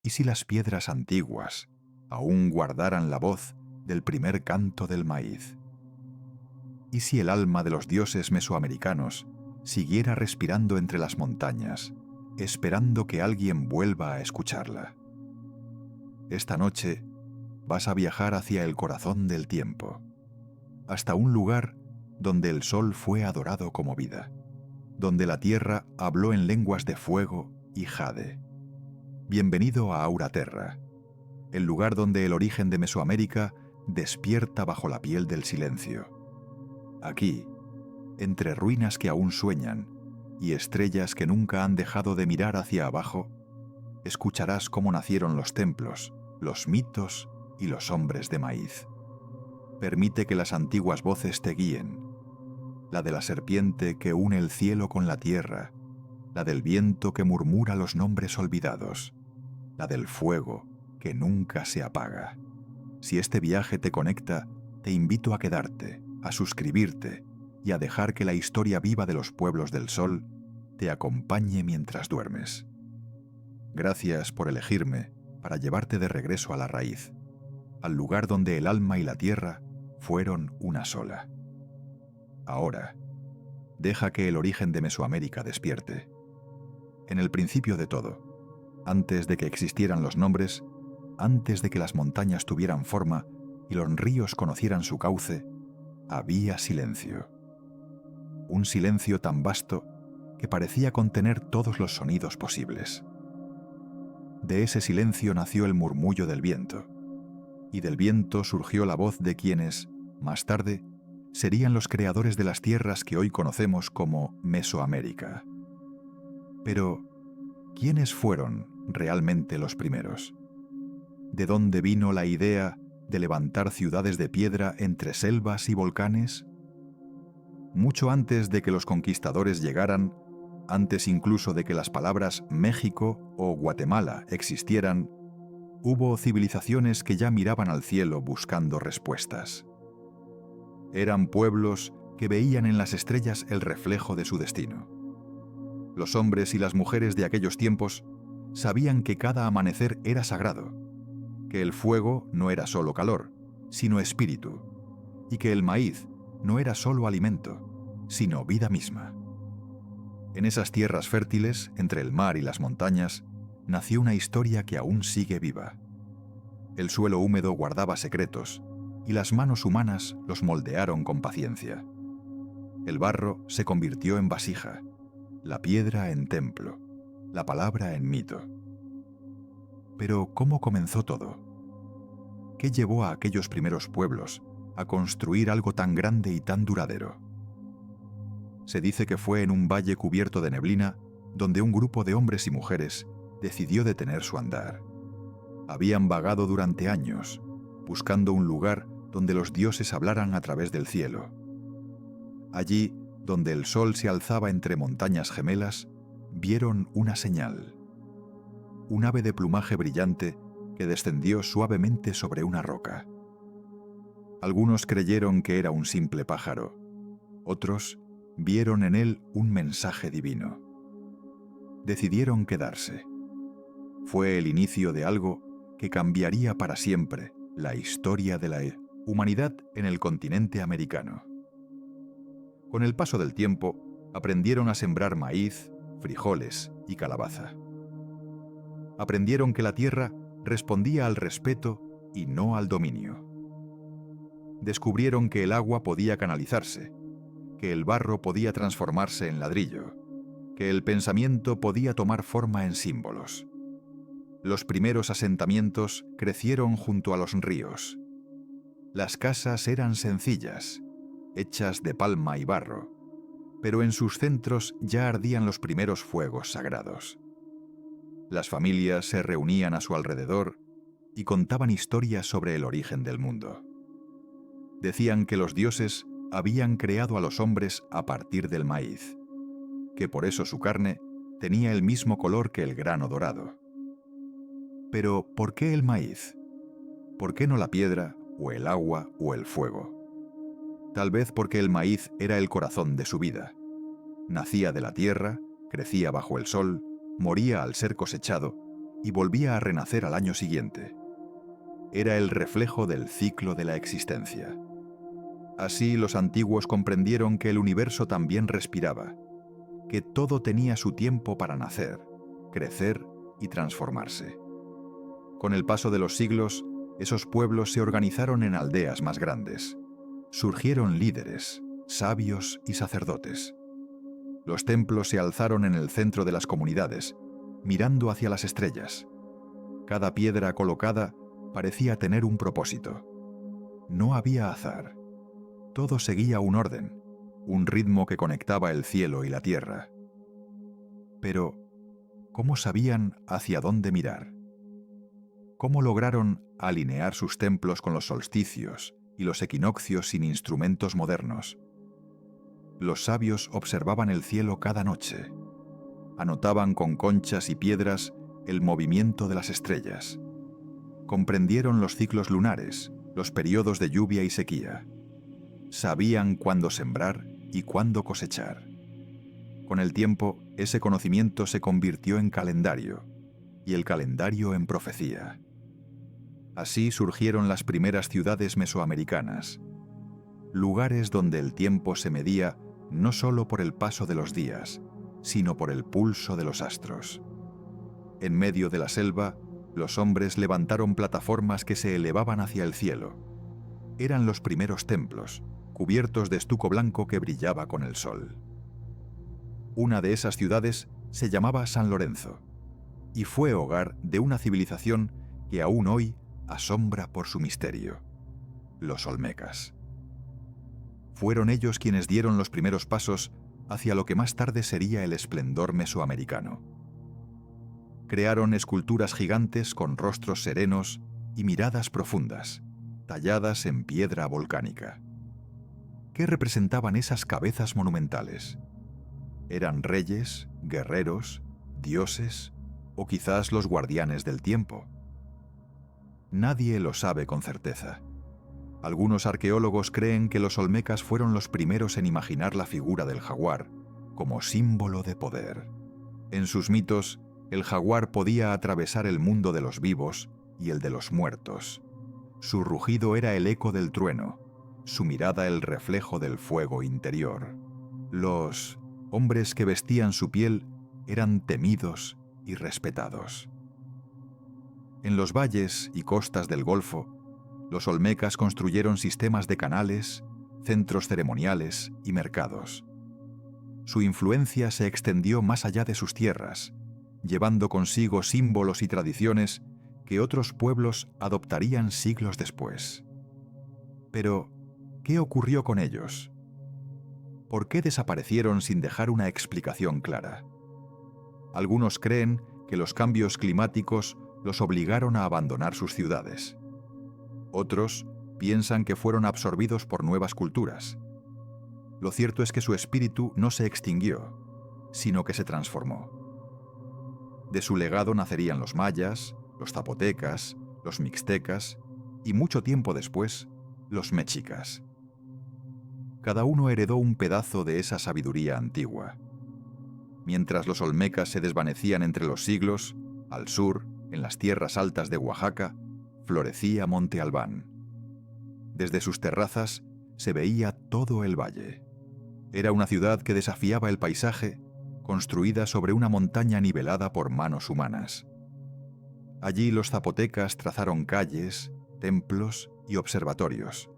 ¿Y si las piedras antiguas aún guardaran la voz del primer canto del maíz? ¿Y si el alma de los dioses mesoamericanos siguiera respirando entre las montañas, esperando que alguien vuelva a escucharla? Esta noche vas a viajar hacia el corazón del tiempo, hasta un lugar donde el sol fue adorado como vida, donde la tierra habló en lenguas de fuego y jade. Bienvenido a Auraterra, el lugar donde el origen de Mesoamérica despierta bajo la piel del silencio. Aquí, entre ruinas que aún sueñan y estrellas que nunca han dejado de mirar hacia abajo, escucharás cómo nacieron los templos, los mitos y los hombres de maíz. Permite que las antiguas voces te guíen, la de la serpiente que une el cielo con la tierra, la del viento que murmura los nombres olvidados, la del fuego que nunca se apaga. Si este viaje te conecta, te invito a quedarte, a suscribirte y a dejar que la historia viva de los pueblos del sol te acompañe mientras duermes. Gracias por elegirme para llevarte de regreso a la raíz, al lugar donde el alma y la tierra fueron una sola. Ahora, deja que el origen de Mesoamérica despierte. En el principio de todo, antes de que existieran los nombres, antes de que las montañas tuvieran forma y los ríos conocieran su cauce, había silencio. Un silencio tan vasto que parecía contener todos los sonidos posibles. De ese silencio nació el murmullo del viento, y del viento surgió la voz de quienes, más tarde, serían los creadores de las tierras que hoy conocemos como Mesoamérica. Pero, ¿quiénes fueron realmente los primeros? ¿De dónde vino la idea de levantar ciudades de piedra entre selvas y volcanes? Mucho antes de que los conquistadores llegaran, antes incluso de que las palabras México o Guatemala existieran, hubo civilizaciones que ya miraban al cielo buscando respuestas. Eran pueblos que veían en las estrellas el reflejo de su destino. Los hombres y las mujeres de aquellos tiempos sabían que cada amanecer era sagrado, que el fuego no era solo calor, sino espíritu, y que el maíz no era solo alimento, sino vida misma. En esas tierras fértiles, entre el mar y las montañas, nació una historia que aún sigue viva. El suelo húmedo guardaba secretos, y las manos humanas los moldearon con paciencia. El barro se convirtió en vasija, la piedra en templo, la palabra en mito. Pero, ¿cómo comenzó todo? ¿Qué llevó a aquellos primeros pueblos a construir algo tan grande y tan duradero? Se dice que fue en un valle cubierto de neblina donde un grupo de hombres y mujeres decidió detener su andar. Habían vagado durante años, buscando un lugar donde los dioses hablaran a través del cielo. Allí, donde el sol se alzaba entre montañas gemelas, vieron una señal. Un ave de plumaje brillante que descendió suavemente sobre una roca. Algunos creyeron que era un simple pájaro, otros vieron en él un mensaje divino. Decidieron quedarse. Fue el inicio de algo que cambiaría para siempre la historia de la humanidad en el continente americano. Con el paso del tiempo, aprendieron a sembrar maíz, frijoles y calabaza. Aprendieron que la tierra respondía al respeto y no al dominio. Descubrieron que el agua podía canalizarse, que el barro podía transformarse en ladrillo, que el pensamiento podía tomar forma en símbolos. Los primeros asentamientos crecieron junto a los ríos. Las casas eran sencillas, hechas de palma y barro, pero en sus centros ya ardían los primeros fuegos sagrados. Las familias se reunían a su alrededor y contaban historias sobre el origen del mundo. Decían que los dioses habían creado a los hombres a partir del maíz, que por eso su carne tenía el mismo color que el grano dorado. Pero, ¿por qué el maíz? ¿Por qué no la piedra, o el agua, o el fuego? Tal vez porque el maíz era el corazón de su vida. Nacía de la tierra, crecía bajo el sol, moría al ser cosechado, y volvía a renacer al año siguiente. Era el reflejo del ciclo de la existencia. Así los antiguos comprendieron que el universo también respiraba, que todo tenía su tiempo para nacer, crecer y transformarse. Con el paso de los siglos, esos pueblos se organizaron en aldeas más grandes. Surgieron líderes, sabios y sacerdotes. Los templos se alzaron en el centro de las comunidades, mirando hacia las estrellas. Cada piedra colocada parecía tener un propósito. No había azar. Todo seguía un orden, un ritmo que conectaba el cielo y la tierra. Pero, ¿cómo sabían hacia dónde mirar? ¿Cómo lograron alinear sus templos con los solsticios y los equinoccios sin instrumentos modernos? Los sabios observaban el cielo cada noche. Anotaban con conchas y piedras el movimiento de las estrellas. Comprendieron los ciclos lunares, los periodos de lluvia y sequía. Sabían cuándo sembrar y cuándo cosechar. Con el tiempo, ese conocimiento se convirtió en calendario, y el calendario en profecía. Así surgieron las primeras ciudades mesoamericanas, lugares donde el tiempo se medía no solo por el paso de los días, sino por el pulso de los astros. En medio de la selva, los hombres levantaron plataformas que se elevaban hacia el cielo. Eran los primeros templos, cubiertos de estuco blanco que brillaba con el sol. Una de esas ciudades se llamaba San Lorenzo, y fue hogar de una civilización que aún hoy asombra por su misterio: los olmecas. Fueron ellos quienes dieron los primeros pasos hacia lo que más tarde sería el esplendor mesoamericano. Crearon esculturas gigantes con rostros serenos y miradas profundas, talladas en piedra volcánica. ¿Qué representaban esas cabezas monumentales? ¿Eran reyes, guerreros, dioses o quizás los guardianes del tiempo? Nadie lo sabe con certeza. Algunos arqueólogos creen que los olmecas fueron los primeros en imaginar la figura del jaguar como símbolo de poder. En sus mitos, el jaguar podía atravesar el mundo de los vivos y el de los muertos. Su rugido era el eco del trueno, su mirada el reflejo del fuego interior. Los hombres que vestían su piel eran temidos y respetados. En los valles y costas del Golfo, los olmecas construyeron sistemas de canales, centros ceremoniales y mercados. Su influencia se extendió más allá de sus tierras, llevando consigo símbolos y tradiciones que otros pueblos adoptarían siglos después. Pero, ¿qué ocurrió con ellos? ¿Por qué desaparecieron sin dejar una explicación clara? Algunos creen que los cambios climáticos los obligaron a abandonar sus ciudades. Otros piensan que fueron absorbidos por nuevas culturas. Lo cierto es que su espíritu no se extinguió, sino que se transformó. De su legado nacerían los mayas, los zapotecas, los mixtecas y mucho tiempo después, los mexicas. Cada uno heredó un pedazo de esa sabiduría antigua. Mientras los olmecas se desvanecían entre los siglos, al sur, en las tierras altas de Oaxaca, florecía Monte Albán. Desde sus terrazas se veía todo el valle. Era una ciudad que desafiaba el paisaje, construida sobre una montaña nivelada por manos humanas. Allí los zapotecas trazaron calles, templos y observatorios.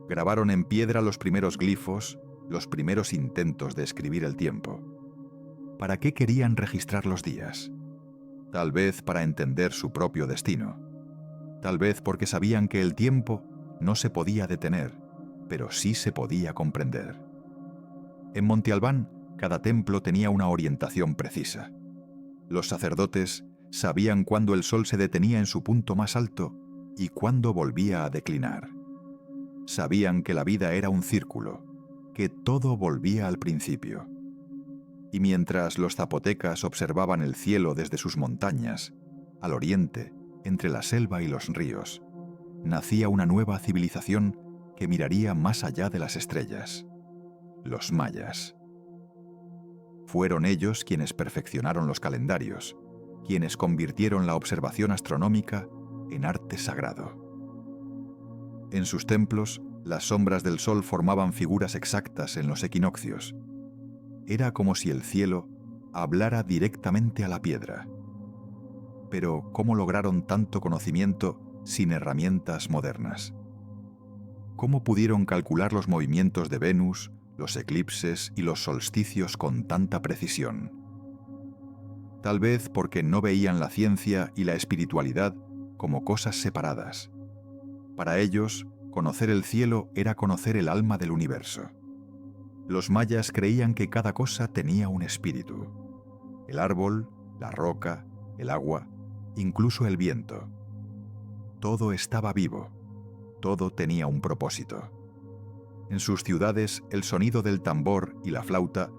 Grabaron en piedra los primeros glifos, los primeros intentos de escribir el tiempo. ¿Para qué querían registrar los días? Tal vez para entender su propio destino. Tal vez porque sabían que el tiempo no se podía detener, pero sí se podía comprender. En Monte Albán, cada templo tenía una orientación precisa. Los sacerdotes sabían cuándo el sol se detenía en su punto más alto y cuándo volvía a declinar. Sabían que la vida era un círculo, que todo volvía al principio. Y mientras los zapotecas observaban el cielo desde sus montañas, al oriente, entre la selva y los ríos, nacía una nueva civilización que miraría más allá de las estrellas: los mayas. Fueron ellos quienes perfeccionaron los calendarios, quienes convirtieron la observación astronómica en arte sagrado. En sus templos, las sombras del sol formaban figuras exactas en los equinoccios. Era como si el cielo hablara directamente a la piedra. Pero, ¿cómo lograron tanto conocimiento sin herramientas modernas? ¿Cómo pudieron calcular los movimientos de Venus, los eclipses y los solsticios con tanta precisión? Tal vez porque no veían la ciencia y la espiritualidad como cosas separadas. Para ellos, conocer el cielo era conocer el alma del universo. Los mayas creían que cada cosa tenía un espíritu. El árbol, la roca, el agua, incluso el viento. Todo estaba vivo, todo tenía un propósito. En sus ciudades, el sonido del tambor y la flauta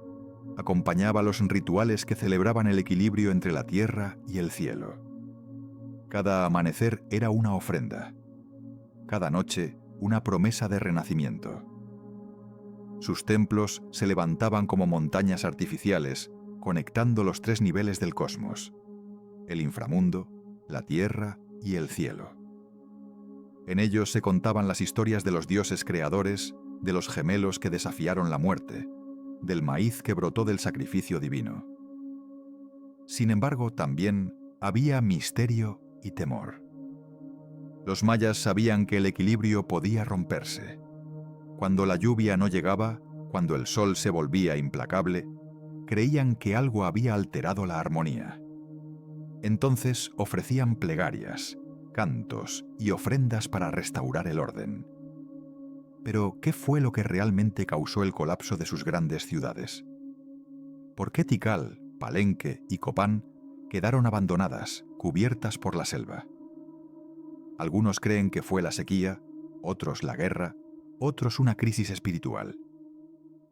acompañaba los rituales que celebraban el equilibrio entre la tierra y el cielo. Cada amanecer era una ofrenda, cada noche una promesa de renacimiento. Sus templos se levantaban como montañas artificiales, conectando los tres niveles del cosmos: el inframundo, la tierra y el cielo. En ellos se contaban las historias de los dioses creadores, de los gemelos que desafiaron la muerte, del maíz que brotó del sacrificio divino. Sin embargo, también había misterio y temor. Los mayas sabían que el equilibrio podía romperse. Cuando la lluvia no llegaba, cuando el sol se volvía implacable, creían que algo había alterado la armonía. Entonces ofrecían plegarias, cantos y ofrendas para restaurar el orden. Pero, ¿qué fue lo que realmente causó el colapso de sus grandes ciudades? ¿Por qué Tikal, Palenque y Copán quedaron abandonadas, cubiertas por la selva? Algunos creen que fue la sequía, otros la guerra, otros una crisis espiritual.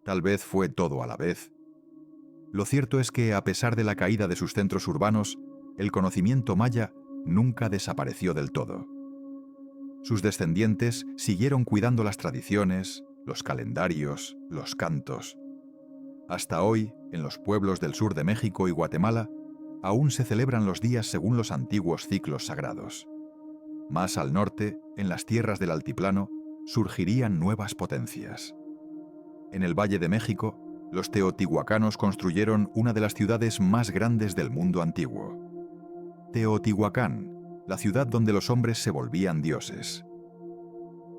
Tal vez fue todo a la vez. Lo cierto es que, a pesar de la caída de sus centros urbanos, el conocimiento maya nunca desapareció del todo. Sus descendientes siguieron cuidando las tradiciones, los calendarios, los cantos. Hasta hoy, en los pueblos del sur de México y Guatemala, aún se celebran los días según los antiguos ciclos sagrados. Más al norte, en las tierras del altiplano, surgirían nuevas potencias. En el Valle de México, los teotihuacanos construyeron una de las ciudades más grandes del mundo antiguo. Teotihuacán, la ciudad donde los hombres se volvían dioses.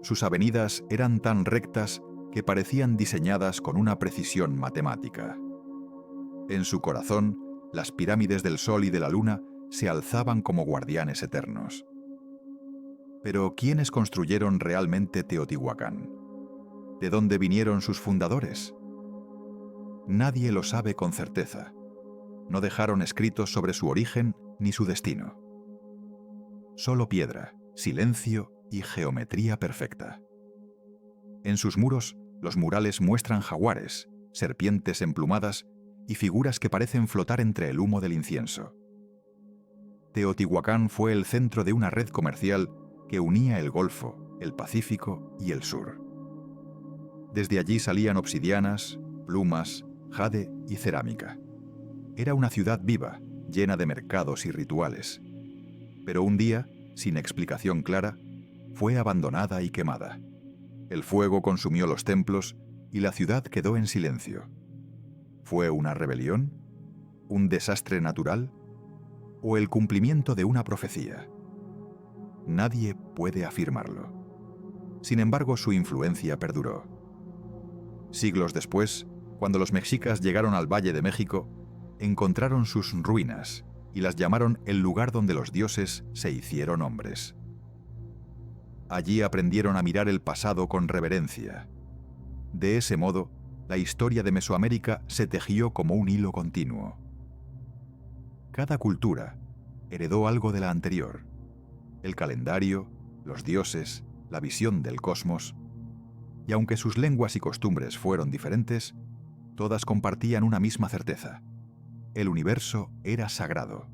Sus avenidas eran tan rectas que parecían diseñadas con una precisión matemática. En su corazón, las pirámides del Sol y de la Luna se alzaban como guardianes eternos. Pero, ¿quiénes construyeron realmente Teotihuacán? ¿De dónde vinieron sus fundadores? Nadie lo sabe con certeza. No dejaron escritos sobre su origen ni su destino. Solo piedra, silencio y geometría perfecta. En sus muros, los murales muestran jaguares, serpientes emplumadas y figuras que parecen flotar entre el humo del incienso. Teotihuacán fue el centro de una red comercial que unía el Golfo, el Pacífico y el Sur. Desde allí salían obsidianas, plumas, jade y cerámica. Era una ciudad viva, llena de mercados y rituales. Pero un día, sin explicación clara, fue abandonada y quemada. El fuego consumió los templos y la ciudad quedó en silencio. ¿Fue una rebelión? ¿Un desastre natural? ¿O el cumplimiento de una profecía? Nadie puede afirmarlo. Sin embargo, su influencia perduró. Siglos después, cuando los mexicas llegaron al Valle de México, encontraron sus ruinas y las llamaron el lugar donde los dioses se hicieron hombres. Allí aprendieron a mirar el pasado con reverencia. De ese modo, la historia de Mesoamérica se tejió como un hilo continuo. Cada cultura heredó algo de la anterior: el calendario, los dioses, la visión del cosmos. Y aunque sus lenguas y costumbres fueron diferentes, todas compartían una misma certeza: el universo era sagrado.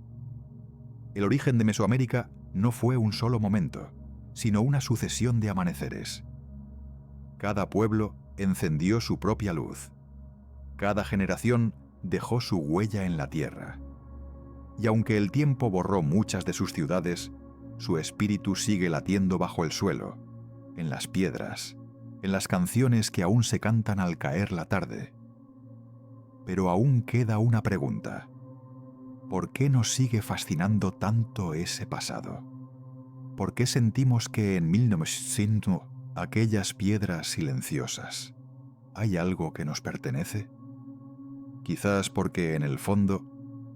El origen de Mesoamérica no fue un solo momento, sino una sucesión de amaneceres. Cada pueblo encendió su propia luz. Cada generación dejó su huella en la tierra. y aunque el tiempo borró muchas de sus ciudades, su espíritu sigue latiendo bajo el suelo, en las piedras, en las canciones que aún se cantan al caer la tarde. Pero aún queda una pregunta. ¿Por qué nos sigue fascinando tanto ese pasado? ¿Por qué sentimos que en 1900 aquellas piedras silenciosas, hay algo que nos pertenece? Quizás porque en el fondo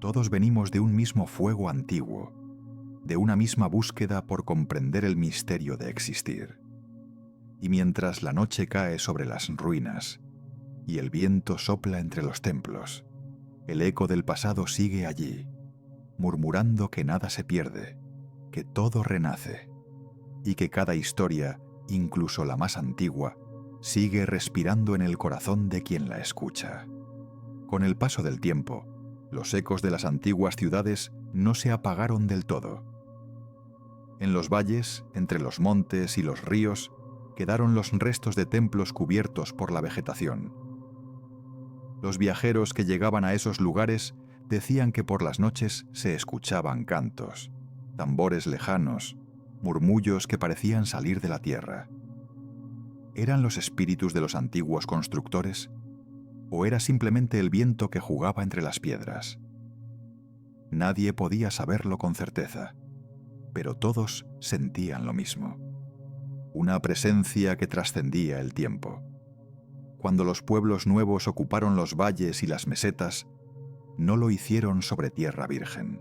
todos venimos de un mismo fuego antiguo, de una misma búsqueda por comprender el misterio de existir. Y mientras la noche cae sobre las ruinas y el viento sopla entre los templos, el eco del pasado sigue allí, murmurando que nada se pierde, que todo renace, y que cada historia, incluso la más antigua, sigue respirando en el corazón de quien la escucha. Con el paso del tiempo, los ecos de las antiguas ciudades no se apagaron del todo. En los valles, entre los montes y los ríos, quedaron los restos de templos cubiertos por la vegetación. Los viajeros que llegaban a esos lugares decían que por las noches se escuchaban cantos, tambores lejanos, murmullos que parecían salir de la tierra. ¿Eran los espíritus de los antiguos constructores? ¿O era simplemente el viento que jugaba entre las piedras? Nadie podía saberlo con certeza, pero todos sentían lo mismo. Una presencia que trascendía el tiempo. Cuando los pueblos nuevos ocuparon los valles y las mesetas, no lo hicieron sobre tierra virgen.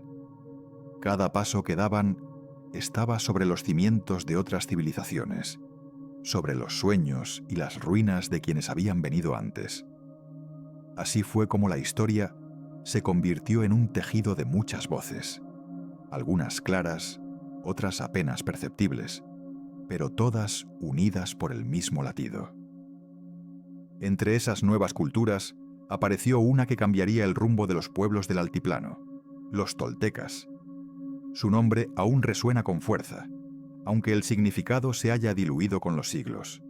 Cada paso que daban estaba sobre los cimientos de otras civilizaciones, sobre los sueños y las ruinas de quienes habían venido antes. Así fue como la historia se convirtió en un tejido de muchas voces, algunas claras, otras apenas perceptibles, pero todas unidas por el mismo latido. Entre esas nuevas culturas apareció una que cambiaría el rumbo de los pueblos del altiplano, los toltecas. Su nombre aún resuena con fuerza, aunque el significado se haya diluido con los siglos.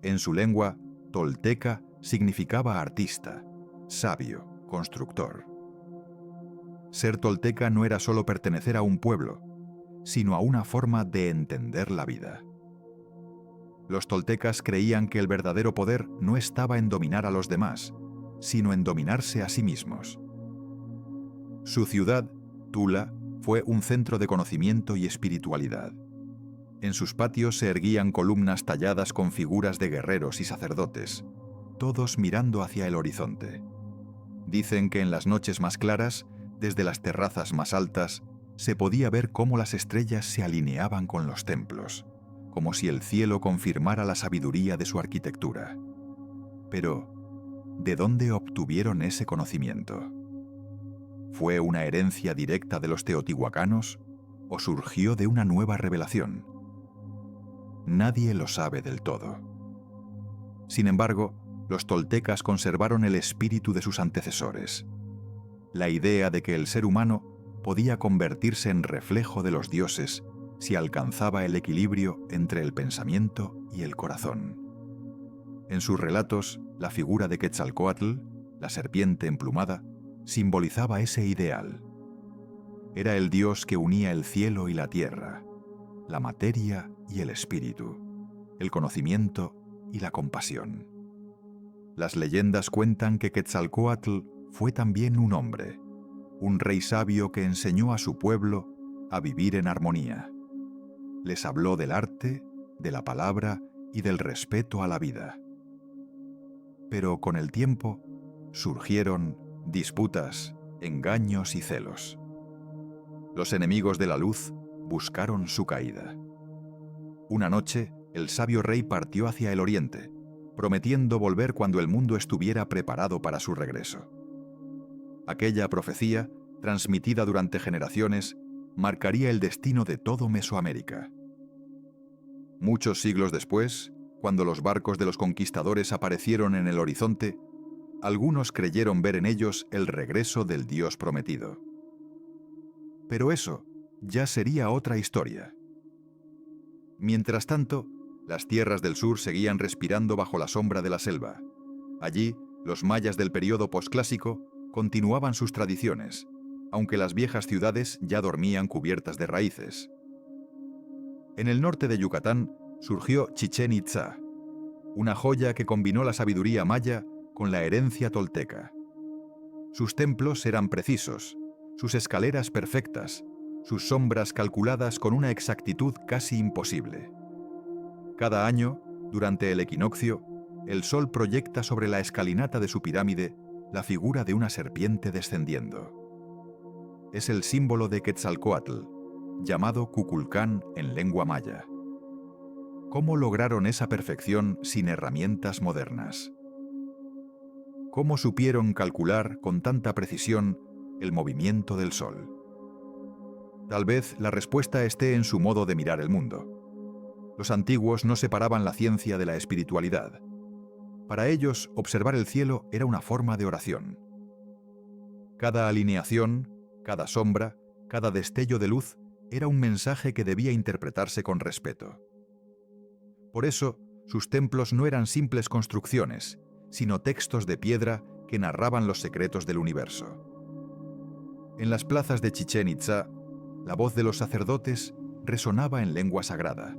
En su lengua, tolteca significaba artista, sabio, constructor. Ser tolteca no era solo pertenecer a un pueblo, sino a una forma de entender la vida. Los toltecas creían que el verdadero poder no estaba en dominar a los demás, sino en dominarse a sí mismos. Su ciudad, Tula, fue un centro de conocimiento y espiritualidad. En sus patios se erguían columnas talladas con figuras de guerreros y sacerdotes, todos mirando hacia el horizonte. Dicen que en las noches más claras, desde las terrazas más altas, se podía ver cómo las estrellas se alineaban con los templos, como si el cielo confirmara la sabiduría de su arquitectura. Pero, ¿de dónde obtuvieron ese conocimiento? ¿Fue una herencia directa de los teotihuacanos o surgió de una nueva revelación? Nadie lo sabe del todo. Sin embargo, los toltecas conservaron el espíritu de sus antecesores, la idea de que el ser humano podía convertirse en reflejo de los dioses si alcanzaba el equilibrio entre el pensamiento y el corazón. En sus relatos, la figura de Quetzalcóatl, la serpiente emplumada, simbolizaba ese ideal. Era el dios que unía el cielo y la tierra, la materia y el espíritu, el conocimiento y la compasión. Las leyendas cuentan que Quetzalcóatl fue también un hombre, un rey sabio que enseñó a su pueblo a vivir en armonía. Les habló del arte, de la palabra y del respeto a la vida. Pero con el tiempo surgieron disputas, engaños y celos. Los enemigos de la luz buscaron su caída. Una noche, el sabio rey partió hacia el oriente, prometiendo volver cuando el mundo estuviera preparado para su regreso. Aquella profecía, transmitida durante generaciones, marcaría el destino de todo Mesoamérica. Muchos siglos después, cuando los barcos de los conquistadores aparecieron en el horizonte, algunos creyeron ver en ellos el regreso del Dios prometido. Pero eso ya sería otra historia. Mientras tanto, las tierras del sur seguían respirando bajo la sombra de la selva. Allí, los mayas del período posclásico continuaban sus tradiciones, aunque las viejas ciudades ya dormían cubiertas de raíces. En el norte de Yucatán surgió Chichén Itzá, una joya que combinó la sabiduría maya con la herencia tolteca. Sus templos eran precisos, sus escaleras perfectas, sus sombras calculadas con una exactitud casi imposible. Cada año, durante el equinoccio, el sol proyecta sobre la escalinata de su pirámide la figura de una serpiente descendiendo. Es el símbolo de Quetzalcóatl, llamado Kukulcán en lengua maya. ¿Cómo lograron esa perfección sin herramientas modernas? ¿Cómo supieron calcular con tanta precisión el movimiento del sol? Tal vez la respuesta esté en su modo de mirar el mundo. Los antiguos no separaban la ciencia de la espiritualidad. Para ellos, observar el cielo era una forma de oración. Cada alineación, cada sombra, cada destello de luz era un mensaje que debía interpretarse con respeto. Por eso, sus templos no eran simples construcciones, sino textos de piedra que narraban los secretos del universo. En las plazas de Chichén Itzá, la voz de los sacerdotes resonaba en lengua sagrada,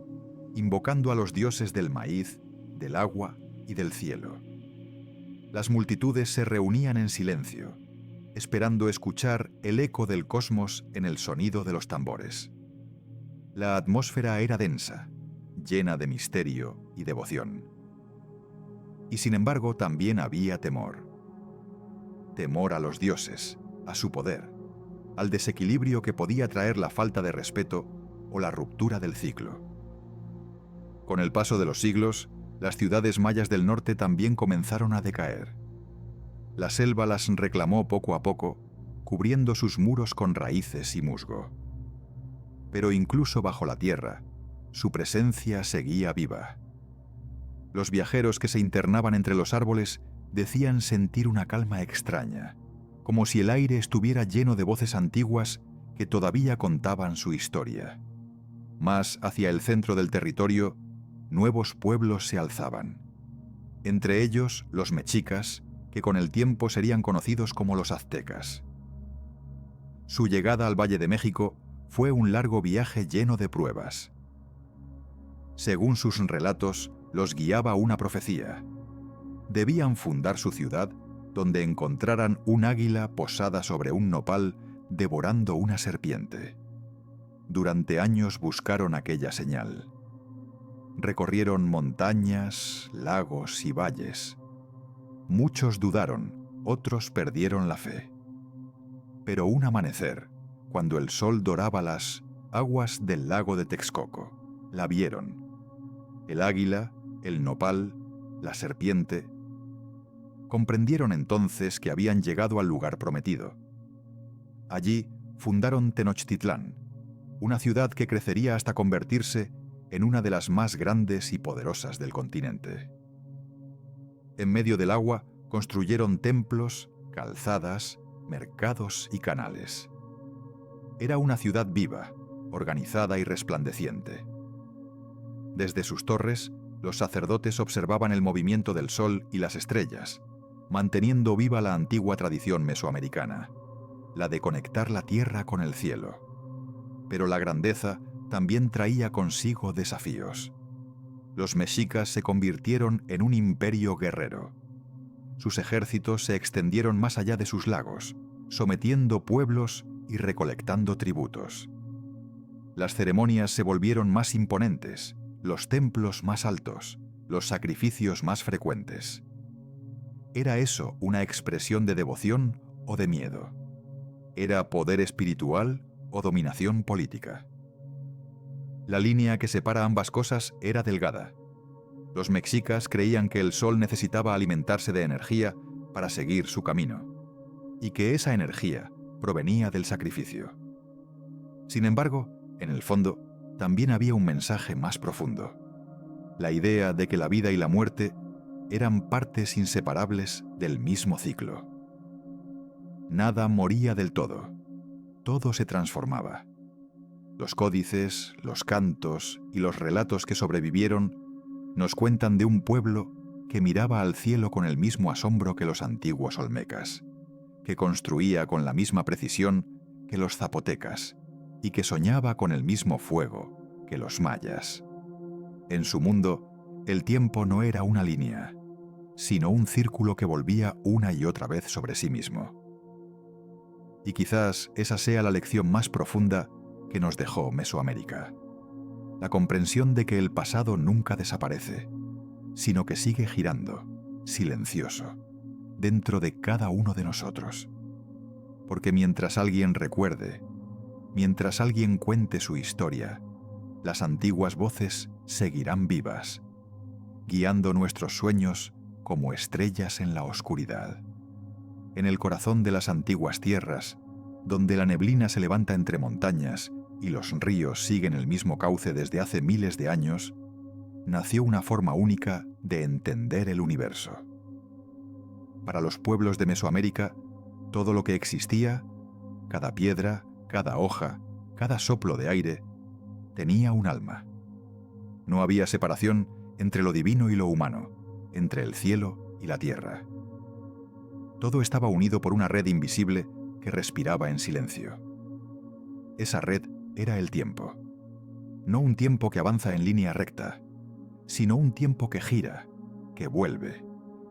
invocando a los dioses del maíz, del agua y del cielo. Las multitudes se reunían en silencio, esperando escuchar el eco del cosmos en el sonido de los tambores. La atmósfera era densa, llena de misterio y devoción. Y sin embargo también había temor. Temor a los dioses, a su poder, al desequilibrio que podía traer la falta de respeto o la ruptura del ciclo. Con el paso de los siglos, las ciudades mayas del norte también comenzaron a decaer. La selva las reclamó poco a poco, cubriendo sus muros con raíces y musgo. Pero incluso bajo la tierra, su presencia seguía viva. Los viajeros que se internaban entre los árboles decían sentir una calma extraña, como si el aire estuviera lleno de voces antiguas que todavía contaban su historia. Más hacia el centro del territorio, nuevos pueblos se alzaban. Entre ellos, los mexicas, que con el tiempo serían conocidos como los aztecas. Su llegada al Valle de México fue un largo viaje lleno de pruebas. Según sus relatos, los guiaba una profecía. Debían fundar su ciudad donde encontraran un águila posada sobre un nopal devorando una serpiente. Durante años buscaron aquella señal. Recorrieron montañas, lagos y valles. Muchos dudaron, otros perdieron la fe. Pero un amanecer, cuando el sol doraba las aguas del lago de Texcoco, la vieron. El águila, el nopal, la serpiente. Comprendieron entonces que habían llegado al lugar prometido. Allí fundaron Tenochtitlán, una ciudad que crecería hasta convertirse en una de las más grandes y poderosas del continente. En medio del agua construyeron templos, calzadas, mercados y canales. Era una ciudad viva, organizada y resplandeciente. Desde sus torres, los sacerdotes observaban el movimiento del sol y las estrellas, manteniendo viva la antigua tradición mesoamericana, la de conectar la tierra con el cielo. Pero la grandeza también traía consigo desafíos. Los mexicas se convirtieron en un imperio guerrero. Sus ejércitos se extendieron más allá de sus lagos, sometiendo pueblos y recolectando tributos. Las ceremonias se volvieron más imponentes, los templos más altos, los sacrificios más frecuentes. ¿Era eso una expresión de devoción o de miedo? ¿Era poder espiritual o dominación política? La línea que separa ambas cosas era delgada. Los mexicas creían que el sol necesitaba alimentarse de energía para seguir su camino, y que esa energía provenía del sacrificio. Sin embargo, en el fondo, también había un mensaje más profundo: la idea de que la vida y la muerte eran partes inseparables del mismo ciclo. Nada moría del todo, todo se transformaba. Los códices, los cantos y los relatos que sobrevivieron nos cuentan de un pueblo que miraba al cielo con el mismo asombro que los antiguos olmecas, que construía con la misma precisión que los zapotecas y que soñaba con el mismo fuego que los mayas. En su mundo, el tiempo no era una línea, sino un círculo que volvía una y otra vez sobre sí mismo. Y quizás esa sea la lección más profunda que nos dejó Mesoamérica. La comprensión de que el pasado nunca desaparece, sino que sigue girando, silencioso, dentro de cada uno de nosotros. Porque mientras alguien recuerde, mientras alguien cuente su historia, las antiguas voces seguirán vivas, guiando nuestros sueños como estrellas en la oscuridad. En el corazón de las antiguas tierras, donde la neblina se levanta entre montañas y los ríos siguen el mismo cauce desde hace miles de años, nació una forma única de entender el universo. Para los pueblos de Mesoamérica, todo lo que existía, cada piedra, cada hoja, cada soplo de aire, tenía un alma. No había separación entre lo divino y lo humano, entre el cielo y la tierra. Todo estaba unido por una red invisible que respiraba en silencio. Esa red era el tiempo. No un tiempo que avanza en línea recta, sino un tiempo que gira, que vuelve,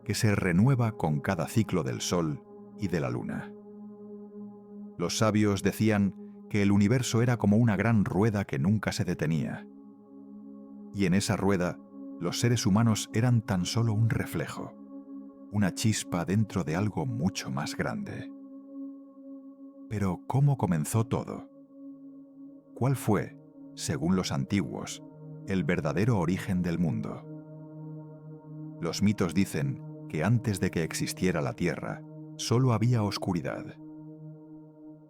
que se renueva con cada ciclo del sol y de la luna. Los sabios decían que el universo era como una gran rueda que nunca se detenía. Y en esa rueda, los seres humanos eran tan solo un reflejo, una chispa dentro de algo mucho más grande. Pero ¿cómo comenzó todo? ¿Cuál fue, según los antiguos, el verdadero origen del mundo? Los mitos dicen que antes de que existiera la Tierra, solo había oscuridad.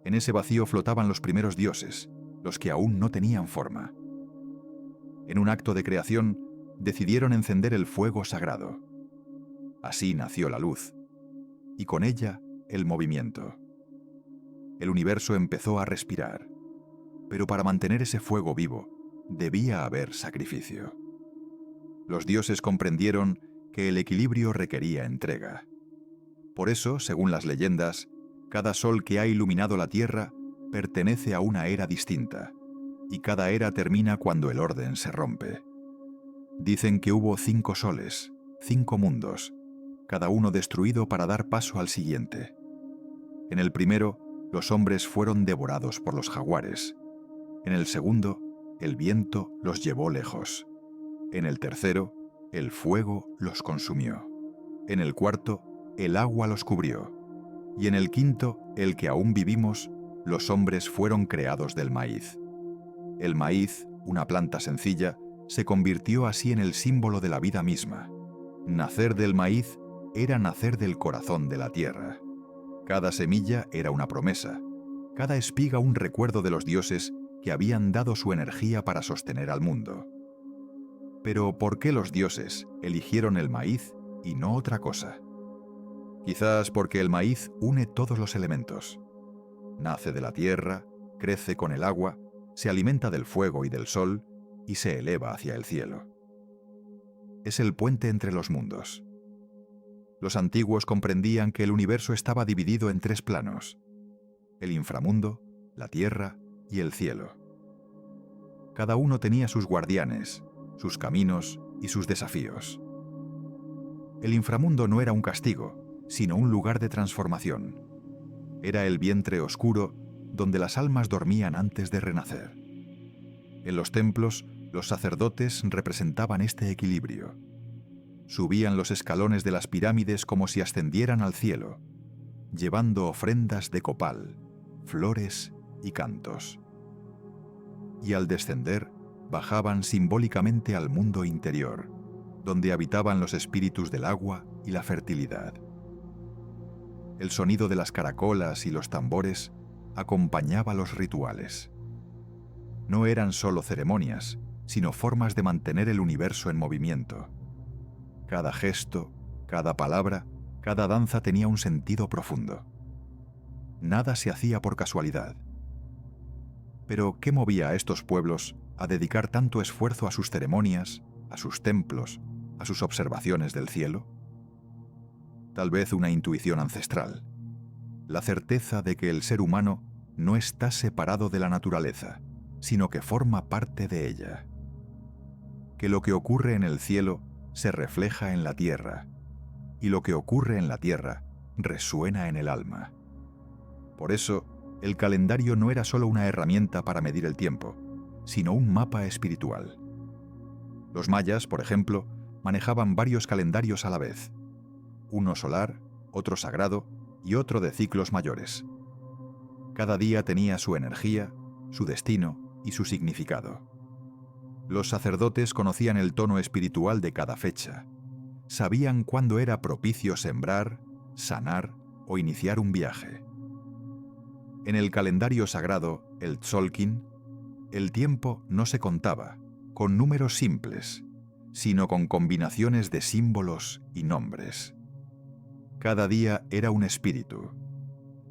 En ese vacío flotaban los primeros dioses, los que aún no tenían forma. En un acto de creación, decidieron encender el fuego sagrado. Así nació la luz, y con ella el movimiento. El universo empezó a respirar, pero para mantener ese fuego vivo, debía haber sacrificio. Los dioses comprendieron que el equilibrio requería entrega. Por eso, según las leyendas, cada sol que ha iluminado la Tierra pertenece a una era distinta, y cada era termina cuando el orden se rompe. Dicen que hubo 5 soles, 5 mundos, cada uno destruido para dar paso al siguiente. En el primero, los hombres fueron devorados por los jaguares. En el segundo, el viento los llevó lejos. En el tercero, el fuego los consumió. En el cuarto, el agua los cubrió. Y en el quinto, el que aún vivimos, los hombres fueron creados del maíz. El maíz, una planta sencilla, se convirtió así en el símbolo de la vida misma. Nacer del maíz era nacer del corazón de la tierra. Cada semilla era una promesa, cada espiga un recuerdo de los dioses que habían dado su energía para sostener al mundo. Pero ¿por qué los dioses eligieron el maíz y no otra cosa? Quizás porque el maíz une todos los elementos. Nace de la tierra, crece con el agua, se alimenta del fuego y del sol y se eleva hacia el cielo. Es el puente entre los mundos. Los antiguos comprendían que el universo estaba dividido en 3 planos: el inframundo, la tierra y el cielo. Cada uno tenía sus guardianes, sus caminos y sus desafíos. El inframundo no era un castigo, sino un lugar de transformación. Era el vientre oscuro donde las almas dormían antes de renacer. En los templos, los sacerdotes representaban este equilibrio. Subían los escalones de las pirámides como si ascendieran al cielo, llevando ofrendas de copal, flores y cantos. Y al descender, bajaban simbólicamente al mundo interior, donde habitaban los espíritus del agua y la fertilidad. El sonido de las caracolas y los tambores acompañaba los rituales. No eran solo ceremonias, sino formas de mantener el universo en movimiento. Cada gesto, cada palabra, cada danza tenía un sentido profundo. Nada se hacía por casualidad. Pero, ¿qué movía a estos pueblos a dedicar tanto esfuerzo a sus ceremonias, a sus templos, a sus observaciones del cielo? Tal vez una intuición ancestral, la certeza de que el ser humano no está separado de la naturaleza, sino que forma parte de ella. Que lo que ocurre en el cielo se refleja en la tierra, y lo que ocurre en la tierra resuena en el alma. Por eso, el calendario no era solo una herramienta para medir el tiempo, sino un mapa espiritual. Los mayas, por ejemplo, manejaban varios calendarios a la vez, uno solar, otro sagrado y otro de ciclos mayores. Cada día tenía su energía, su destino y su significado. Los sacerdotes conocían el tono espiritual de cada fecha. Sabían cuándo era propicio sembrar, sanar o iniciar un viaje. En el calendario sagrado, el Tzolk'in, el tiempo no se contaba con números simples, sino con combinaciones de símbolos y nombres. Cada día era un espíritu.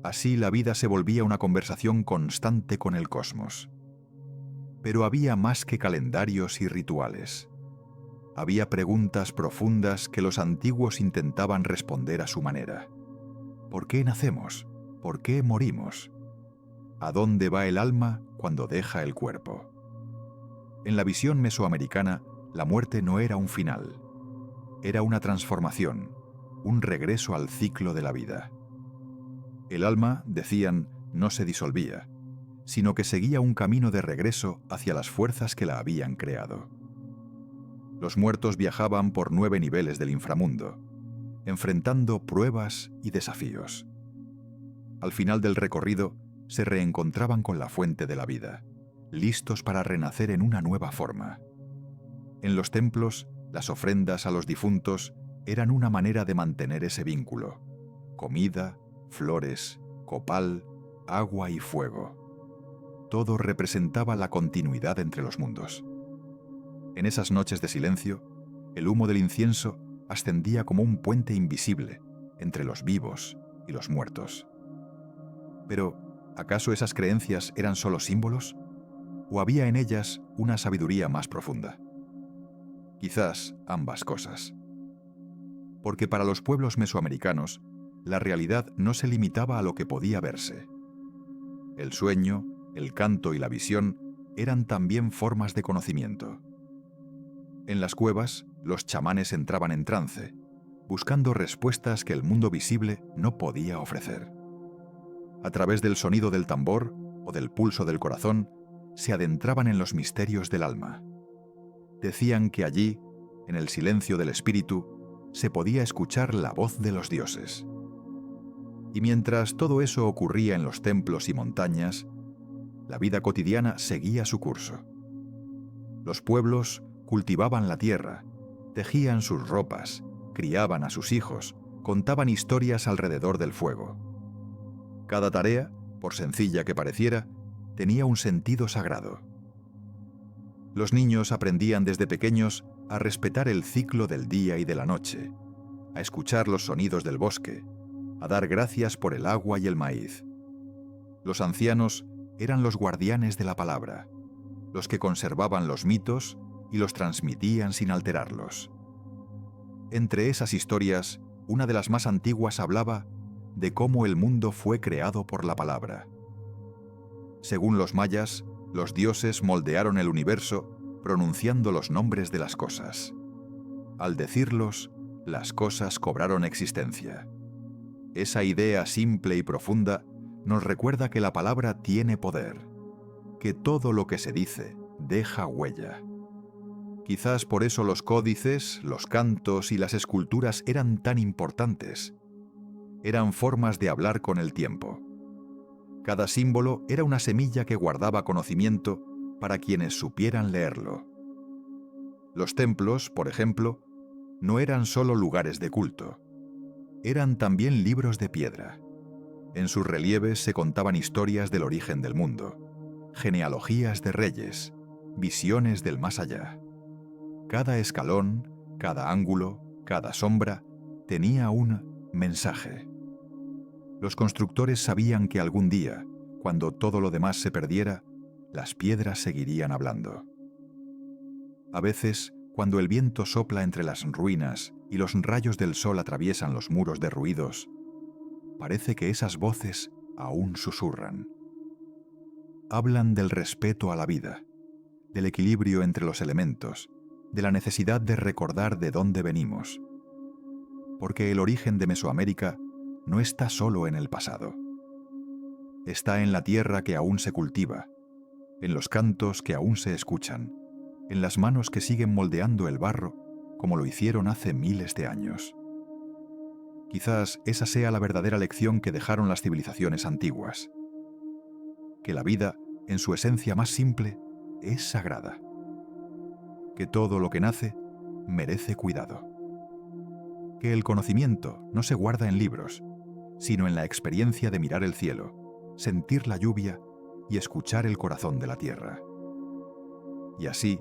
Así la vida se volvía una conversación constante con el cosmos. Pero había más que calendarios y rituales. Había preguntas profundas que los antiguos intentaban responder a su manera. ¿Por qué nacemos? ¿Por qué morimos? ¿A dónde va el alma cuando deja el cuerpo? En la visión mesoamericana, la muerte no era un final. Era una transformación, un regreso al ciclo de la vida. El alma, decían, no se disolvía, sino que seguía un camino de regreso hacia las fuerzas que la habían creado. Los muertos viajaban por 9 niveles del inframundo, enfrentando pruebas y desafíos. Al final del recorrido, se reencontraban con la fuente de la vida, listos para renacer en una nueva forma. En los templos, las ofrendas a los difuntos eran una manera de mantener ese vínculo. Comida, flores, copal, agua y fuego. Todo representaba la continuidad entre los mundos. En esas noches de silencio, el humo del incienso ascendía como un puente invisible entre los vivos y los muertos. Pero, ¿acaso esas creencias eran solo símbolos? ¿O había en ellas una sabiduría más profunda? Quizás ambas cosas. Porque para los pueblos mesoamericanos, la realidad no se limitaba a lo que podía verse. El sueño, el canto y la visión eran también formas de conocimiento. En las cuevas, los chamanes entraban en trance, buscando respuestas que el mundo visible no podía ofrecer. A través del sonido del tambor o del pulso del corazón, se adentraban en los misterios del alma. Decían que allí, en el silencio del espíritu, se podía escuchar la voz de los dioses. Y mientras todo eso ocurría en los templos y montañas, la vida cotidiana seguía su curso. Los pueblos cultivaban la tierra, tejían sus ropas, criaban a sus hijos, contaban historias alrededor del fuego. Cada tarea, por sencilla que pareciera, tenía un sentido sagrado. Los niños aprendían desde pequeños a respetar el ciclo del día y de la noche, a escuchar los sonidos del bosque, a dar gracias por el agua y el maíz. Los ancianos eran los guardianes de la palabra, los que conservaban los mitos y los transmitían sin alterarlos. Entre esas historias, una de las más antiguas hablaba de cómo el mundo fue creado por la palabra. Según los mayas, los dioses moldearon el universo pronunciando los nombres de las cosas. Al decirlos, las cosas cobraron existencia. Esa idea simple y profunda nos recuerda que la palabra tiene poder, que todo lo que se dice deja huella. Quizás por eso los códices, los cantos y las esculturas eran tan importantes. Eran formas de hablar con el tiempo. Cada símbolo era una semilla que guardaba conocimiento para quienes supieran leerlo. Los templos, por ejemplo, no eran solo lugares de culto. Eran también libros de piedra. En sus relieves se contaban historias del origen del mundo, genealogías de reyes, visiones del más allá. Cada escalón, cada ángulo, cada sombra tenía un mensaje. Los constructores sabían que algún día, cuando todo lo demás se perdiera, las piedras seguirían hablando. A veces, cuando el viento sopla entre las ruinas y los rayos del sol atraviesan los muros derruidos, parece que esas voces aún susurran. hablan del respeto a la vida, del equilibrio entre los elementos, de la necesidad de recordar de dónde venimos. Porque el origen de Mesoamérica no está solo en el pasado. Está en la tierra que aún se cultiva, en los cantos que aún se escuchan, en las manos que siguen moldeando el barro como lo hicieron hace miles de años. Quizás esa sea la verdadera lección que dejaron las civilizaciones antiguas. Que la vida, en su esencia más simple, es sagrada. Que todo lo que nace merece cuidado. Que el conocimiento no se guarda en libros, sino en la experiencia de mirar el cielo, sentir la lluvia y escuchar el corazón de la tierra. Y así,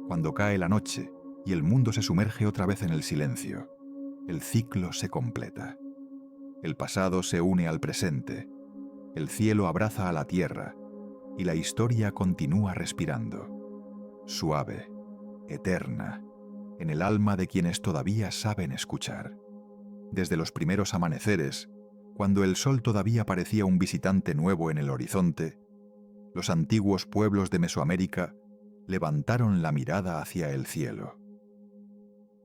cuando cae la noche y el mundo se sumerge otra vez en el silencio, el ciclo se completa. El pasado se une al presente, el cielo abraza a la tierra y la historia continúa respirando, suave, eterna, en el alma de quienes todavía saben escuchar. Desde los primeros amaneceres, cuando el sol todavía parecía un visitante nuevo en el horizonte, los antiguos pueblos de Mesoamérica levantaron la mirada hacia el cielo.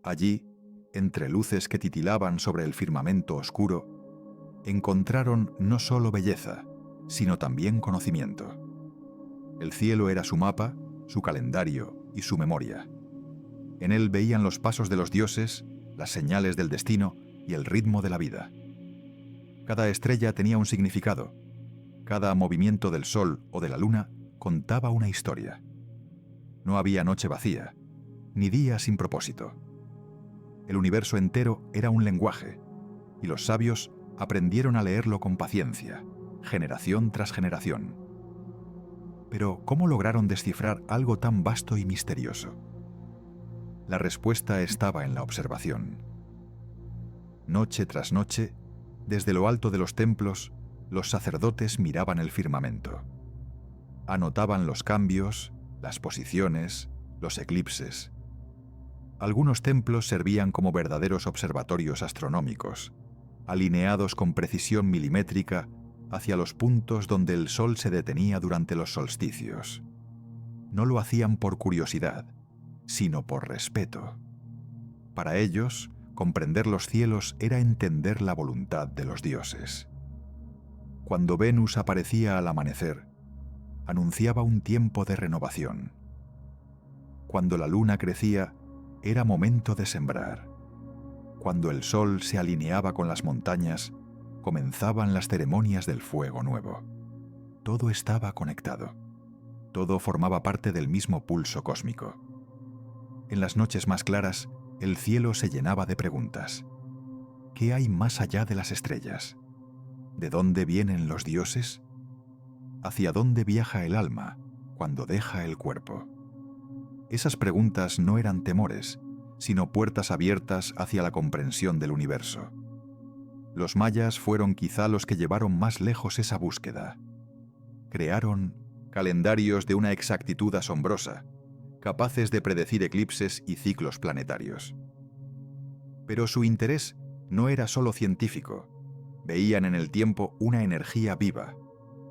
Allí, entre luces que titilaban sobre el firmamento oscuro, encontraron no solo belleza, sino también conocimiento. El cielo era su mapa, su calendario y su memoria. En él veían los pasos de los dioses, las señales del destino y el ritmo de la vida. Cada estrella tenía un significado. Cada movimiento del sol o de la luna contaba una historia. No había noche vacía, ni día sin propósito. El universo entero era un lenguaje, y los sabios aprendieron a leerlo con paciencia, generación tras generación. Pero, ¿cómo lograron descifrar algo tan vasto y misterioso? La respuesta estaba en la observación. Noche tras noche, desde lo alto de los templos, los sacerdotes miraban el firmamento. Anotaban los cambios, las posiciones, los eclipses. Algunos templos servían como verdaderos observatorios astronómicos, alineados con precisión milimétrica hacia los puntos donde el sol se detenía durante los solsticios. No lo hacían por curiosidad, sino por respeto. Para ellos, comprender los cielos era entender la voluntad de los dioses. Cuando Venus aparecía al amanecer, anunciaba un tiempo de renovación. Cuando la luna crecía, era momento de sembrar. Cuando el sol se alineaba con las montañas, comenzaban las ceremonias del fuego nuevo. Todo estaba conectado. Todo formaba parte del mismo pulso cósmico. En las noches más claras, el cielo se llenaba de preguntas. ¿Qué hay más allá de las estrellas? ¿De dónde vienen los dioses? ¿Hacia dónde viaja el alma cuando deja el cuerpo? Esas preguntas no eran temores, sino puertas abiertas hacia la comprensión del universo. Los mayas fueron quizá los que llevaron más lejos esa búsqueda. Crearon calendarios de una exactitud asombrosa, capaces de predecir eclipses y ciclos planetarios. Pero su interés no era solo científico. Veían en el tiempo una energía viva,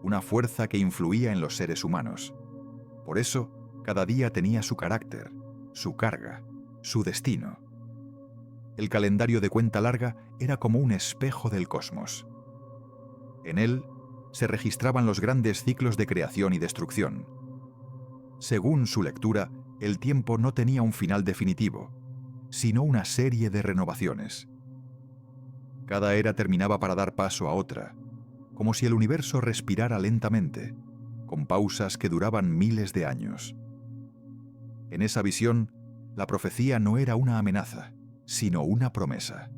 una fuerza que influía en los seres humanos. Por eso, cada día tenía su carácter, su carga, su destino. El calendario de cuenta larga era como un espejo del cosmos. En él se registraban los grandes ciclos de creación y destrucción. Según su lectura, el tiempo no tenía un final definitivo, sino una serie de renovaciones. Cada era terminaba para dar paso a otra, como si el universo respirara lentamente, con pausas que duraban miles de años. En esa visión, la profecía no era una amenaza, sino una promesa.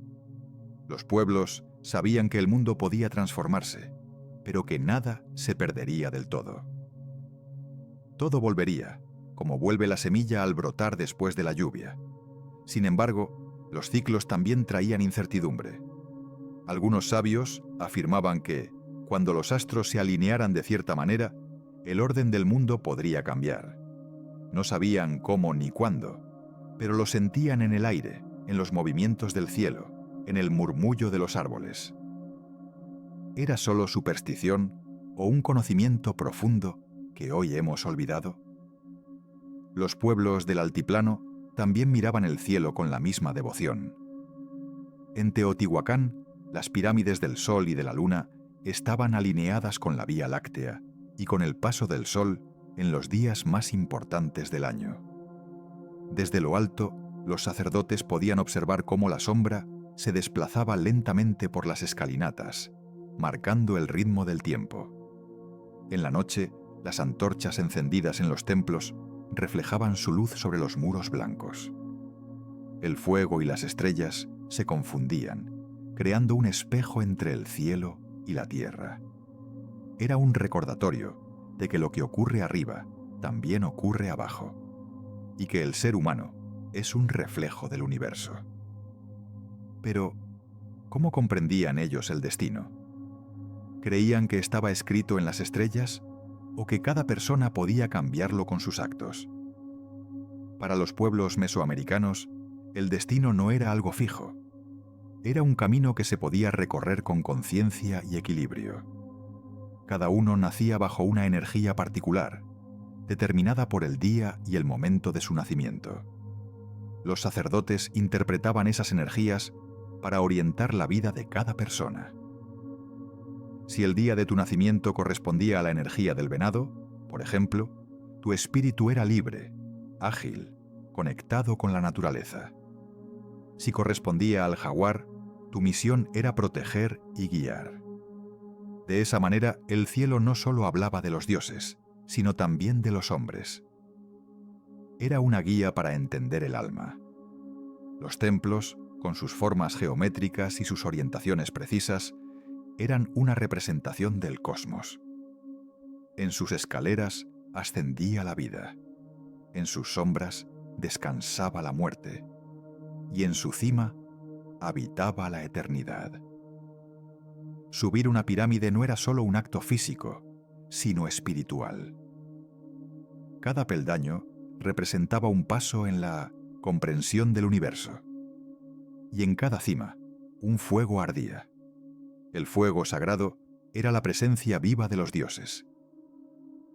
Los pueblos sabían que el mundo podía transformarse, pero que nada se perdería del todo. Todo volvería, como vuelve la semilla al brotar después de la lluvia. Sin embargo, los ciclos también traían incertidumbre. Algunos sabios afirmaban que, cuando los astros se alinearan de cierta manera, el orden del mundo podría cambiar. No sabían cómo ni cuándo, pero lo sentían en el aire, en los movimientos del cielo, en el murmullo de los árboles. ¿Era solo superstición o un conocimiento profundo que hoy hemos olvidado? Los pueblos del altiplano también miraban el cielo con la misma devoción. En Teotihuacán, las pirámides del Sol y de la Luna estaban alineadas con la Vía Láctea y con el paso del Sol en los días más importantes del año. Desde lo alto, los sacerdotes podían observar cómo la sombra se desplazaba lentamente por las escalinatas, marcando el ritmo del tiempo. En la noche, las antorchas encendidas en los templos reflejaban su luz sobre los muros blancos. El fuego y las estrellas se confundían, creando un espejo entre el cielo y la tierra. Era un recordatorio de que lo que ocurre arriba también ocurre abajo, y que el ser humano es un reflejo del universo. Pero, ¿cómo comprendían ellos el destino? ¿Creían que estaba escrito en las estrellas o que cada persona podía cambiarlo con sus actos? Para los pueblos mesoamericanos, el destino no era algo fijo. Era un camino que se podía recorrer con conciencia y equilibrio. Cada uno nacía bajo una energía particular, determinada por el día y el momento de su nacimiento. Los sacerdotes interpretaban esas energías para orientar la vida de cada persona. Si el día de tu nacimiento correspondía a la energía del venado, por ejemplo, tu espíritu era libre, ágil, conectado con la naturaleza. Si correspondía al jaguar, tu misión era proteger y guiar. De esa manera, el cielo no solo hablaba de los dioses, sino también de los hombres. Era una guía para entender el alma. Los templos, con sus formas geométricas y sus orientaciones precisas, eran una representación del cosmos. En sus escaleras ascendía la vida, en sus sombras descansaba la muerte, y en su cima habitaba la eternidad. Subir una pirámide no era solo un acto físico, sino espiritual. Cada peldaño representaba un paso en la comprensión del universo, y en cada cima un fuego ardía. El fuego sagrado era la presencia viva de los dioses.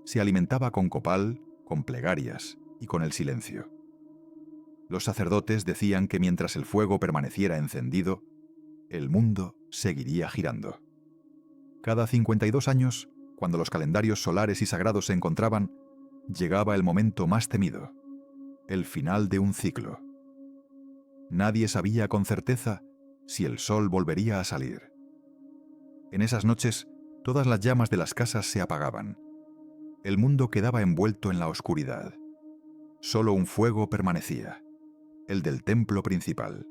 Se alimentaba con copal, con plegarias y con el silencio. Los sacerdotes decían que mientras el fuego permaneciera encendido, el mundo seguiría girando. Cada 52 años, cuando los calendarios solares y sagrados se encontraban, llegaba el momento más temido, el final de un ciclo. Nadie sabía con certeza si el sol volvería a salir. En esas noches, todas las llamas de las casas se apagaban. El mundo quedaba envuelto en la oscuridad. Solo un fuego permanecía, el del templo principal.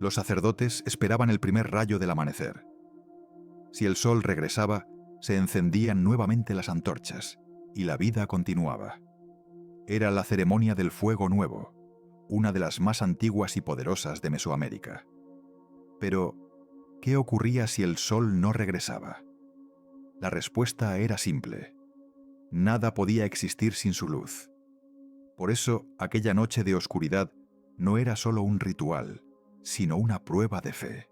Los sacerdotes esperaban el primer rayo del amanecer. Si el sol regresaba, se encendían nuevamente las antorchas, y la vida continuaba. Era la ceremonia del fuego nuevo, una de las más antiguas y poderosas de Mesoamérica. Pero, ¿qué ocurría si el sol no regresaba? La respuesta era simple. Nada podía existir sin su luz. Por eso, aquella noche de oscuridad no era solo un ritual, sino una prueba de fe.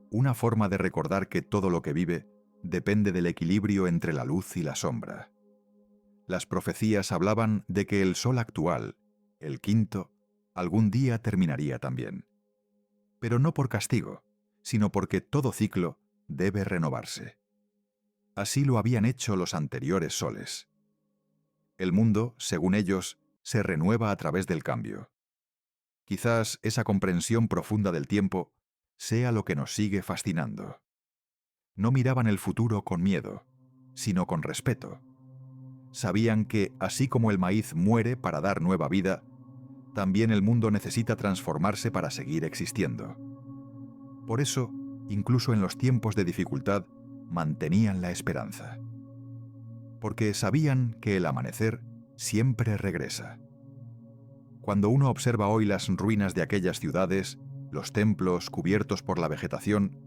Una forma de recordar que todo lo que vive depende del equilibrio entre la luz y la sombra. Las profecías hablaban de que el sol actual, el quinto, algún día terminaría también. Pero no por castigo, sino porque todo ciclo debe renovarse. Así lo habían hecho los anteriores soles. El mundo, según ellos, se renueva a través del cambio. Quizás esa comprensión profunda del tiempo sea lo que nos sigue fascinando. No miraban el futuro con miedo, sino con respeto. Sabían que, así como el maíz muere para dar nueva vida, también el mundo necesita transformarse para seguir existiendo. Por eso, incluso en los tiempos de dificultad, mantenían la esperanza. Porque sabían que el amanecer siempre regresa. Cuando uno observa hoy las ruinas de aquellas ciudades, los templos cubiertos por la vegetación,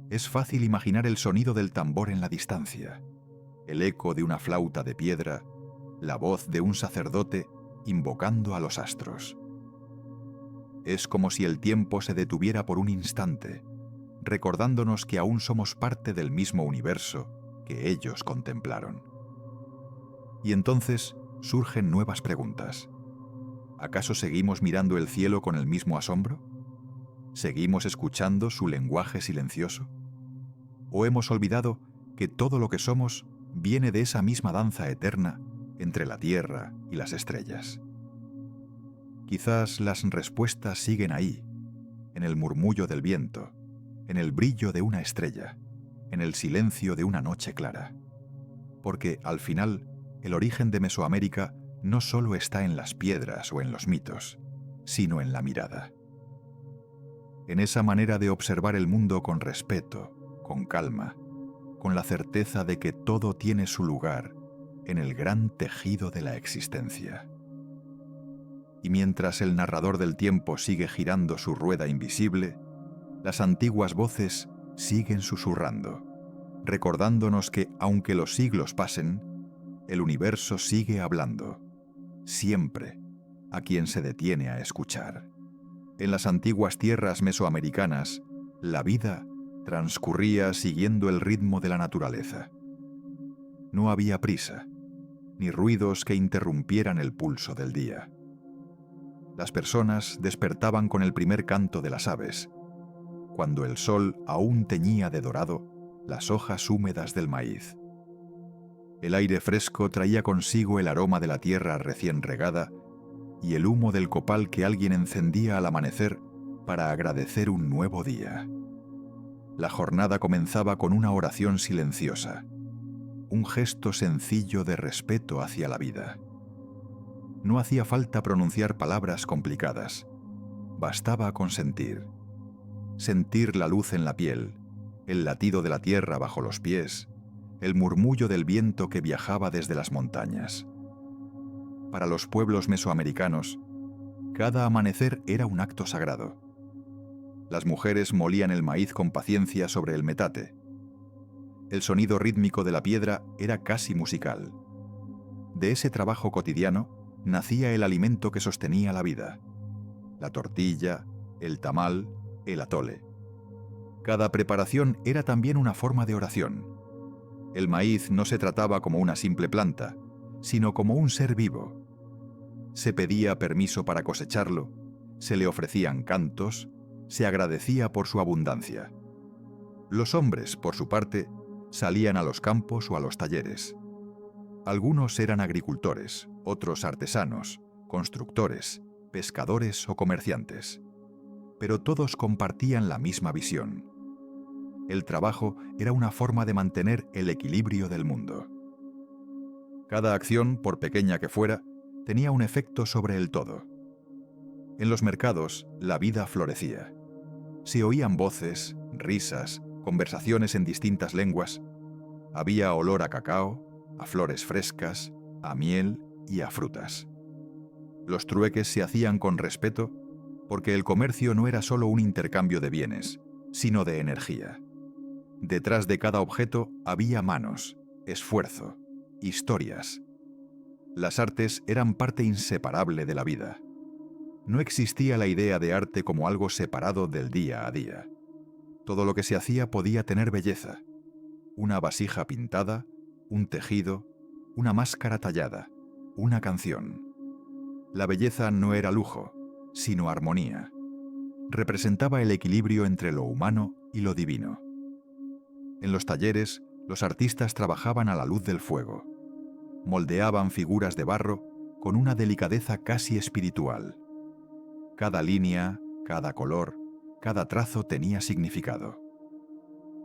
es fácil imaginar el sonido del tambor en la distancia, el eco de una flauta de piedra, la voz de un sacerdote invocando a los astros. Es como si el tiempo se detuviera por un instante, recordándonos que aún somos parte del mismo universo que ellos contemplaron. Y entonces surgen nuevas preguntas. ¿Acaso seguimos mirando el cielo con el mismo asombro? ¿Seguimos escuchando su lenguaje silencioso? ¿O hemos olvidado que todo lo que somos viene de esa misma danza eterna entre la tierra y las estrellas? Quizás las respuestas siguen ahí, en el murmullo del viento, en el brillo de una estrella, en el silencio de una noche clara. Porque, al final, el origen de Mesoamérica no solo está en las piedras o en los mitos, sino en la mirada. En esa manera de observar el mundo con respeto, con calma, con la certeza de que todo tiene su lugar en el gran tejido de la existencia. Y mientras el narrador del tiempo sigue girando su rueda invisible, las antiguas voces siguen susurrando, recordándonos que, aunque los siglos pasen, el universo sigue hablando, siempre, a quien se detiene a escuchar. En las antiguas tierras mesoamericanas, la vida transcurría siguiendo el ritmo de la naturaleza. No había prisa, ni ruidos que interrumpieran el pulso del día. Las personas despertaban con el primer canto de las aves, cuando el sol aún teñía de dorado las hojas húmedas del maíz. El aire fresco traía consigo el aroma de la tierra recién regada y el humo del copal que alguien encendía al amanecer para agradecer un nuevo día. La jornada comenzaba con una oración silenciosa, un gesto sencillo de respeto hacia la vida. No hacía falta pronunciar palabras complicadas, bastaba con sentir. Sentir la luz en la piel, el latido de la tierra bajo los pies, el murmullo del viento que viajaba desde las montañas. Para los pueblos mesoamericanos, cada amanecer era un acto sagrado. Las mujeres molían el maíz con paciencia sobre el metate. El sonido rítmico de la piedra era casi musical. De ese trabajo cotidiano nacía el alimento que sostenía la vida: la tortilla, el tamal, el atole. Cada preparación era también una forma de oración. El maíz no se trataba como una simple planta, sino como un ser vivo. Se pedía permiso para cosecharlo, se le ofrecían cantos, se agradecía por su abundancia. Los hombres, por su parte, salían a los campos o a los talleres. Algunos eran agricultores, otros artesanos, constructores, pescadores o comerciantes. Pero todos compartían la misma visión. El trabajo era una forma de mantener el equilibrio del mundo. Cada acción, por pequeña que fuera, tenía un efecto sobre el todo. En los mercados, la vida florecía. Se oían voces, risas, conversaciones en distintas lenguas. Había olor a cacao, a flores frescas, a miel y a frutas. Los trueques se hacían con respeto porque el comercio no era solo un intercambio de bienes, sino de energía. Detrás de cada objeto había manos, esfuerzo, historias. Las artes eran parte inseparable de la vida. No existía la idea de arte como algo separado del día a día. Todo lo que se hacía podía tener belleza. Una vasija pintada, un tejido, una máscara tallada, una canción. La belleza no era lujo, sino armonía. Representaba el equilibrio entre lo humano y lo divino. En los talleres, los artistas trabajaban a la luz del fuego. Moldeaban figuras de barro con una delicadeza casi espiritual. Cada línea, cada color, cada trazo tenía significado.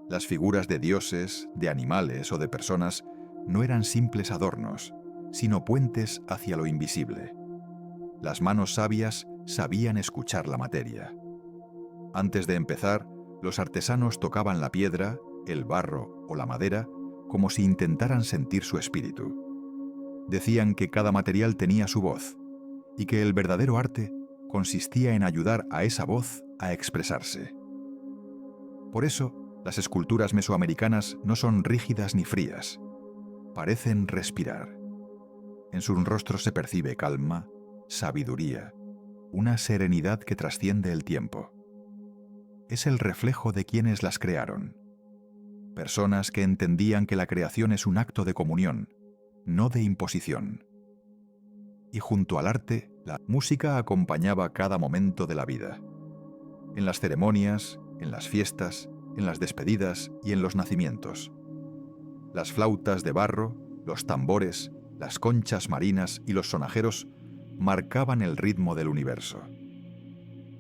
Las figuras de dioses, de animales o de personas no eran simples adornos, sino puentes hacia lo invisible. Las manos sabias sabían escuchar la materia. Antes de empezar, los artesanos tocaban la piedra, el barro o la madera como si intentaran sentir su espíritu. Decían que cada material tenía su voz y que el verdadero arte consistía en ayudar a esa voz a expresarse. Por eso, las esculturas mesoamericanas no son rígidas ni frías. Parecen respirar. En sus rostros se percibe calma, sabiduría, una serenidad que trasciende el tiempo. Es el reflejo de quienes las crearon. Personas que entendían que la creación es un acto de comunión, no de imposición. Y junto al arte, la música acompañaba cada momento de la vida. En las ceremonias, en las fiestas, en las despedidas y en los nacimientos. Las flautas de barro, los tambores, las conchas marinas y los sonajeros marcaban el ritmo del universo.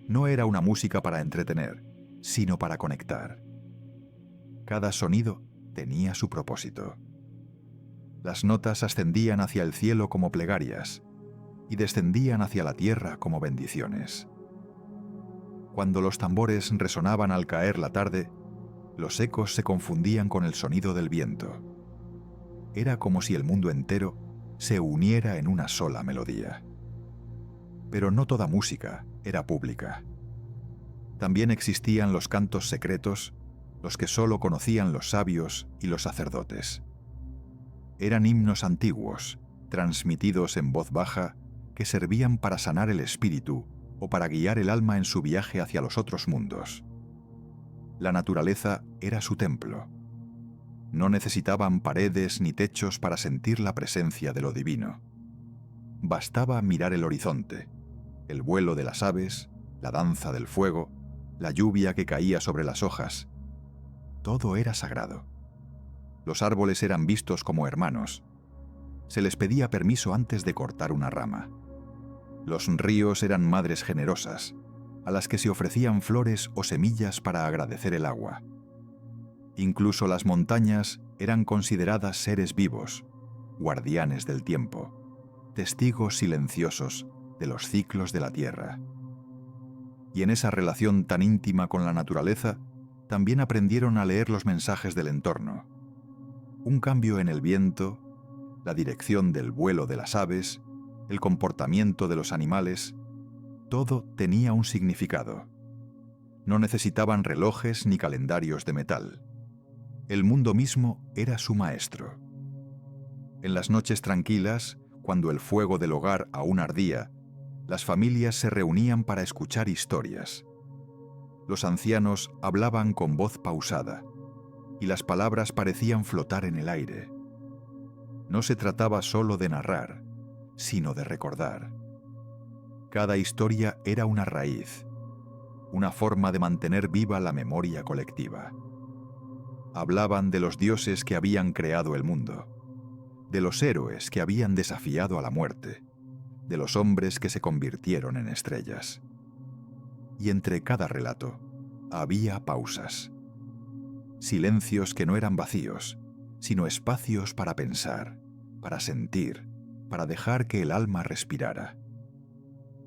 No era una música para entretener, sino para conectar. Cada sonido tenía su propósito. Las notas ascendían hacia el cielo como plegarias y descendían hacia la tierra como bendiciones. Cuando los tambores resonaban al caer la tarde, los ecos se confundían con el sonido del viento. Era como si el mundo entero se uniera en una sola melodía. Pero no toda música era pública. También existían los cantos secretos, los que solo conocían los sabios y los sacerdotes. Eran himnos antiguos, transmitidos en voz baja, que servían para sanar el espíritu o para guiar el alma en su viaje hacia los otros mundos. La naturaleza era su templo. No necesitaban paredes ni techos para sentir la presencia de lo divino. Bastaba mirar el horizonte, el vuelo de las aves, la danza del fuego, la lluvia que caía sobre las hojas. Todo era sagrado. Los árboles eran vistos como hermanos. Se les pedía permiso antes de cortar una rama. Los ríos eran madres generosas, a las que se ofrecían flores o semillas para agradecer el agua. Incluso las montañas eran consideradas seres vivos, guardianes del tiempo, testigos silenciosos de los ciclos de la tierra. Y en esa relación tan íntima con la naturaleza, también aprendieron a leer los mensajes del entorno. Un cambio en el viento, la dirección del vuelo de las aves, el comportamiento de los animales, todo tenía un significado. No necesitaban relojes ni calendarios de metal. El mundo mismo era su maestro. En las noches tranquilas, cuando el fuego del hogar aún ardía, las familias se reunían para escuchar historias. Los ancianos hablaban con voz pausada, y las palabras parecían flotar en el aire. No se trataba solo de narrar, sino de recordar. Cada historia era una raíz, una forma de mantener viva la memoria colectiva. Hablaban de los dioses que habían creado el mundo, de los héroes que habían desafiado a la muerte, de los hombres que se convirtieron en estrellas. Y entre cada relato había pausas, silencios que no eran vacíos, sino espacios para pensar, para sentir, para dejar que el alma respirara.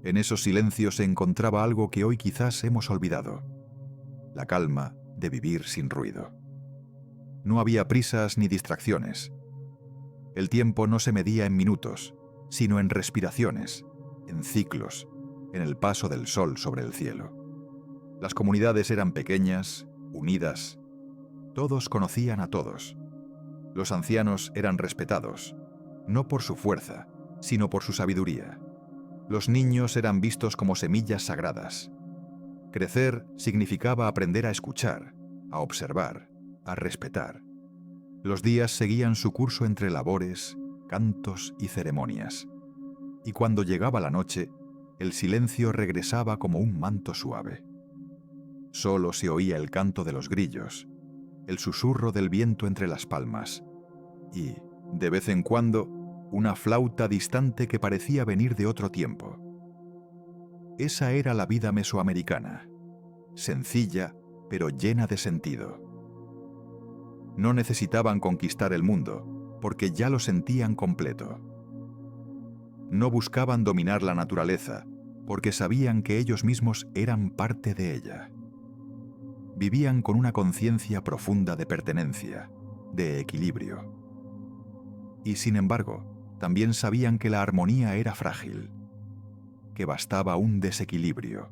En esos silencios se encontraba algo que hoy quizás hemos olvidado: la calma de vivir sin ruido. No había prisas ni distracciones. El tiempo no se medía en minutos, sino en respiraciones, en ciclos, en el paso del sol sobre el cielo. Las comunidades eran pequeñas, unidas. Todos conocían a todos. Los ancianos eran respetados, no por su fuerza, sino por su sabiduría. Los niños eran vistos como semillas sagradas. Crecer significaba aprender a escuchar, a observar, a respetar. Los días seguían su curso entre labores, cantos y ceremonias. Y cuando llegaba la noche, el silencio regresaba como un manto suave. Solo se oía el canto de los grillos, el susurro del viento entre las palmas y, de vez en cuando, una flauta distante que parecía venir de otro tiempo. Esa era la vida mesoamericana, sencilla pero llena de sentido. No necesitaban conquistar el mundo, porque ya lo sentían completo. No buscaban dominar la naturaleza, porque sabían que ellos mismos eran parte de ella. Vivían con una conciencia profunda de pertenencia, de equilibrio. Y sin embargo, también sabían que la armonía era frágil, que bastaba un desequilibrio,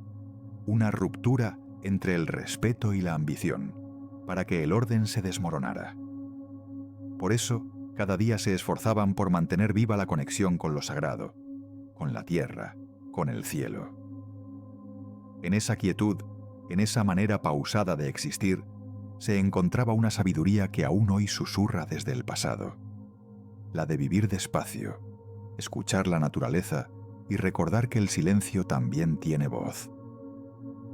una ruptura entre el respeto y la ambición, para que el orden se desmoronara. Por eso, cada día se esforzaban por mantener viva la conexión con lo sagrado, con la tierra, con el cielo. En esa quietud, en esa manera pausada de existir, se encontraba una sabiduría que aún hoy susurra desde el pasado. la de vivir despacio, escuchar la naturaleza y recordar que el silencio también tiene voz.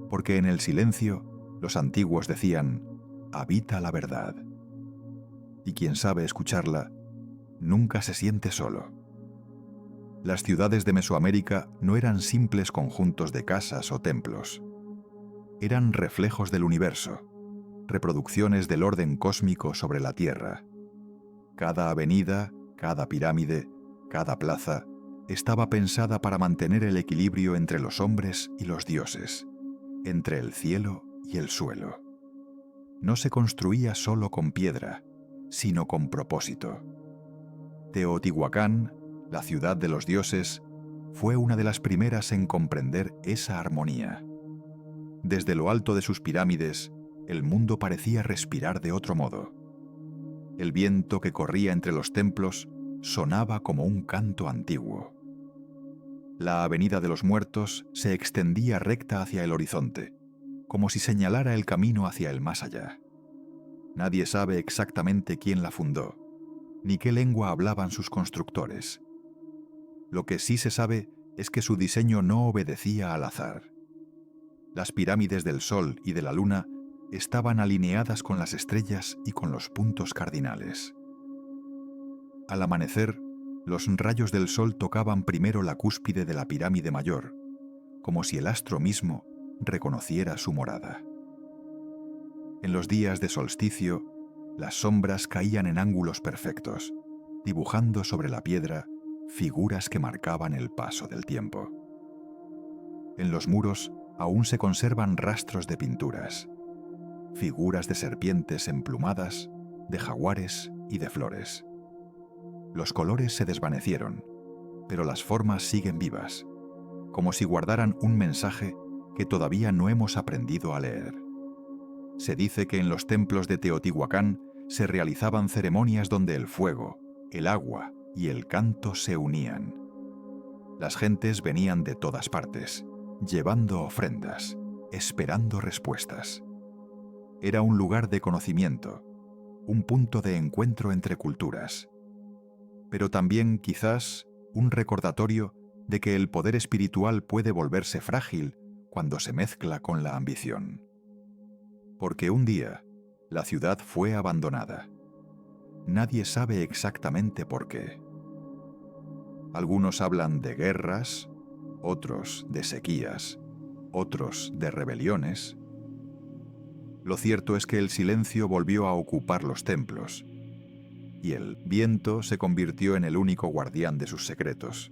Porque en el silencio, los antiguos decían, habita la verdad. Y quien sabe escucharla, nunca se siente solo. Las ciudades de Mesoamérica no eran simples conjuntos de casas o templos. Eran reflejos del universo, reproducciones del orden cósmico sobre la Tierra. Cada avenida, cada pirámide, cada plaza, estaba pensada para mantener el equilibrio entre los hombres y los dioses, entre el cielo y el suelo. No se construía solo con piedra, sino con propósito. Teotihuacán, la ciudad de los dioses, fue una de las primeras en comprender esa armonía. Desde lo alto de sus pirámides, el mundo parecía respirar de otro modo. El viento que corría entre los templos sonaba como un canto antiguo. La avenida de los muertos se extendía recta hacia el horizonte, como si señalara el camino hacia el más allá. Nadie sabe exactamente quién la fundó, ni qué lengua hablaban sus constructores. Lo que sí se sabe es que su diseño no obedecía al azar. Las pirámides del Sol y de la Luna estaban alineadas con las estrellas y con los puntos cardinales. Al amanecer, los rayos del Sol tocaban primero la cúspide de la pirámide mayor, como si el astro mismo reconociera su morada. En los días de solsticio, las sombras caían en ángulos perfectos, dibujando sobre la piedra figuras que marcaban el paso del tiempo. En los muros aún se conservan rastros de pinturas, figuras de serpientes emplumadas, de jaguares y de flores. Los colores se desvanecieron, pero las formas siguen vivas, como si guardaran un mensaje que todavía no hemos aprendido a leer. Se dice que en los templos de Teotihuacán se realizaban ceremonias donde el fuego, el agua y el canto se unían. Las gentes venían de todas partes, llevando ofrendas, esperando respuestas. Era un lugar de conocimiento, un punto de encuentro entre culturas, pero también quizás un recordatorio de que el poder espiritual puede volverse frágil cuando se mezcla con la ambición. Porque un día la ciudad fue abandonada. Nadie sabe exactamente por qué. Algunos hablan de guerras, otros de sequías, otros de rebeliones. Lo cierto es que el silencio volvió a ocupar los templos, y el viento se convirtió en el único guardián de sus secretos.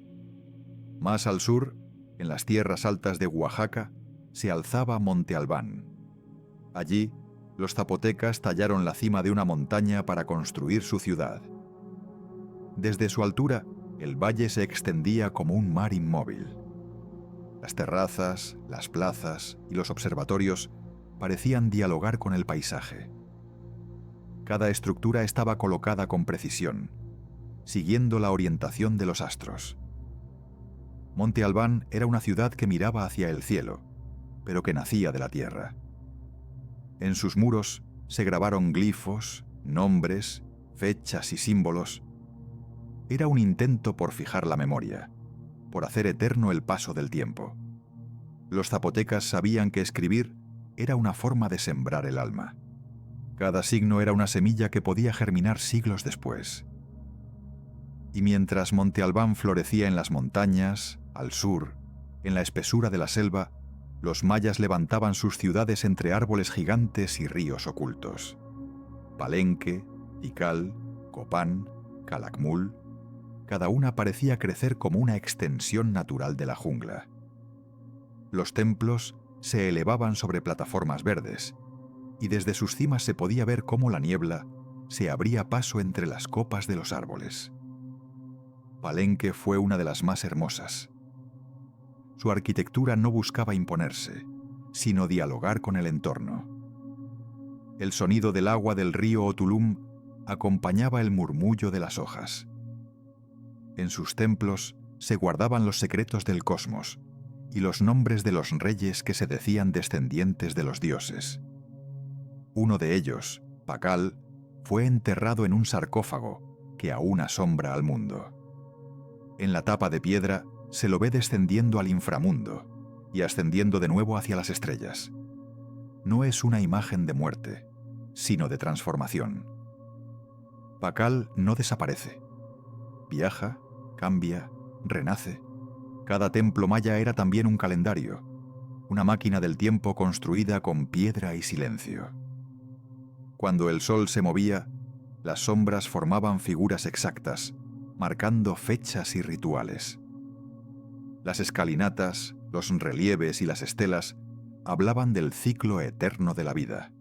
Más al sur, en las tierras altas de Oaxaca, se alzaba Monte Albán. Allí, los zapotecas tallaron la cima de una montaña para construir su ciudad. Desde su altura, el valle se extendía como un mar inmóvil. Las terrazas, las plazas y los observatorios parecían dialogar con el paisaje. Cada estructura estaba colocada con precisión, siguiendo la orientación de los astros. Monte Albán era una ciudad que miraba hacia el cielo, pero que nacía de la tierra. En sus muros se grabaron glifos, nombres, fechas y símbolos. Era un intento por fijar la memoria, por hacer eterno el paso del tiempo. Los zapotecas sabían que escribir era una forma de sembrar el alma. Cada signo era una semilla que podía germinar siglos después. Y mientras Monte Albán florecía en las montañas, al sur, en la espesura de la selva, los mayas levantaban sus ciudades entre árboles gigantes y ríos ocultos. Palenque, Tikal, Copán, Calakmul, cada una parecía crecer como una extensión natural de la jungla. Los templos se elevaban sobre plataformas verdes, y desde sus cimas se podía ver cómo la niebla se abría paso entre las copas de los árboles. Palenque fue una de las más hermosas. Su arquitectura no buscaba imponerse, sino dialogar con el entorno. El sonido del agua del río Otulum acompañaba el murmullo de las hojas. En sus templos se guardaban los secretos del cosmos y los nombres de los reyes que se decían descendientes de los dioses. Uno de ellos, Pacal, fue enterrado en un sarcófago que aún asombra al mundo. En la tapa de piedra se lo ve descendiendo al inframundo y ascendiendo de nuevo hacia las estrellas. No es una imagen de muerte, sino de transformación. Pakal no desaparece. Viaja, cambia, renace. Cada templo maya era también un calendario, una máquina del tiempo construida con piedra y silencio. Cuando el sol se movía, las sombras formaban figuras exactas, marcando fechas y rituales. Las escalinatas, los relieves y las estelas hablaban del ciclo eterno de la vida.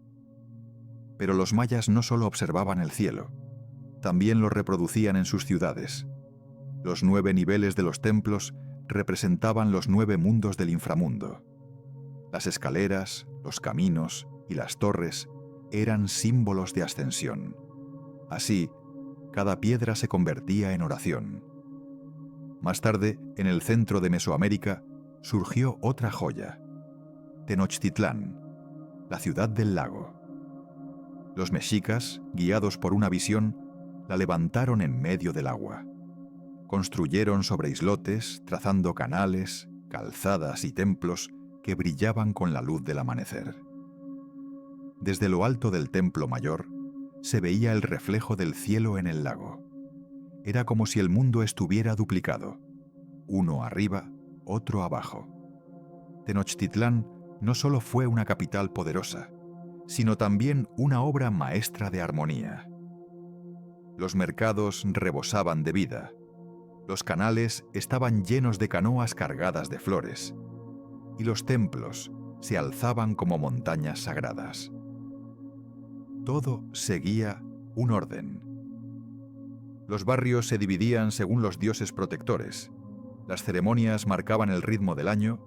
Pero los mayas no solo observaban el cielo, también lo reproducían en sus ciudades. Los 9 niveles de los templos representaban los 9 mundos del inframundo. Las escaleras, los caminos y las torres eran símbolos de ascensión. Así, cada piedra se convertía en oración. Más tarde, en el centro de Mesoamérica, surgió otra joya: Tenochtitlán, la ciudad del lago. Los mexicas, guiados por una visión, la levantaron en medio del agua. Construyeron sobre islotes, trazando canales, calzadas y templos que brillaban con la luz del amanecer. Desde lo alto del templo mayor, se veía el reflejo del cielo en el lago. Era como si el mundo estuviera duplicado, uno arriba, otro abajo. Tenochtitlán no solo fue una capital poderosa, sino también una obra maestra de armonía. Los mercados rebosaban de vida. Los canales estaban llenos de canoas cargadas de flores, y los templos se alzaban como montañas sagradas. Todo seguía un orden. Los barrios se dividían según los dioses protectores, las ceremonias marcaban el ritmo del año,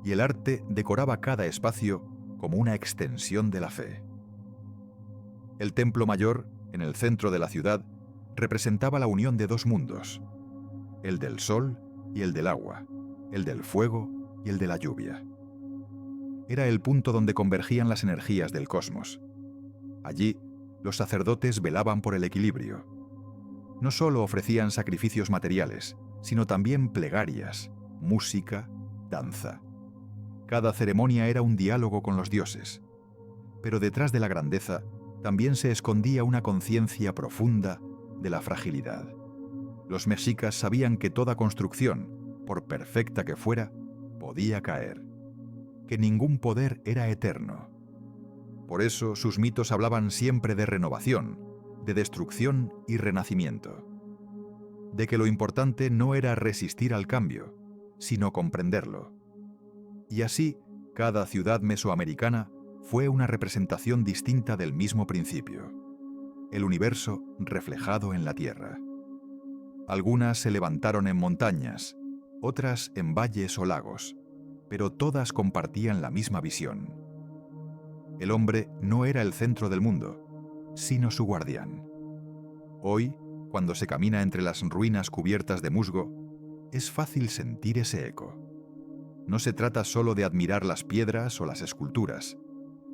y el arte decoraba cada espacio como una extensión de la fe. El templo mayor, en el centro de la ciudad, representaba la unión de 2 mundos, el del sol y el del agua, el del fuego y el de la lluvia. Era el punto donde convergían las energías del cosmos. Allí, los sacerdotes velaban por el equilibrio. No solo ofrecían sacrificios materiales, sino también plegarias, música, danza. Cada ceremonia era un diálogo con los dioses. Pero detrás de la grandeza también se escondía una conciencia profunda de la fragilidad. Los mexicas sabían que toda construcción, por perfecta que fuera, podía caer, que ningún poder era eterno. Por eso sus mitos hablaban siempre de renovación, de destrucción y renacimiento. De que lo importante no era resistir al cambio, sino comprenderlo. Y así, cada ciudad mesoamericana fue una representación distinta del mismo principio: el universo reflejado en la tierra. Algunas se levantaron en montañas, otras en valles o lagos, pero todas compartían la misma visión. El hombre no era el centro del mundo, sino su guardián. Hoy, cuando se camina entre las ruinas cubiertas de musgo, es fácil sentir ese eco. No se trata solo de admirar las piedras o las esculturas,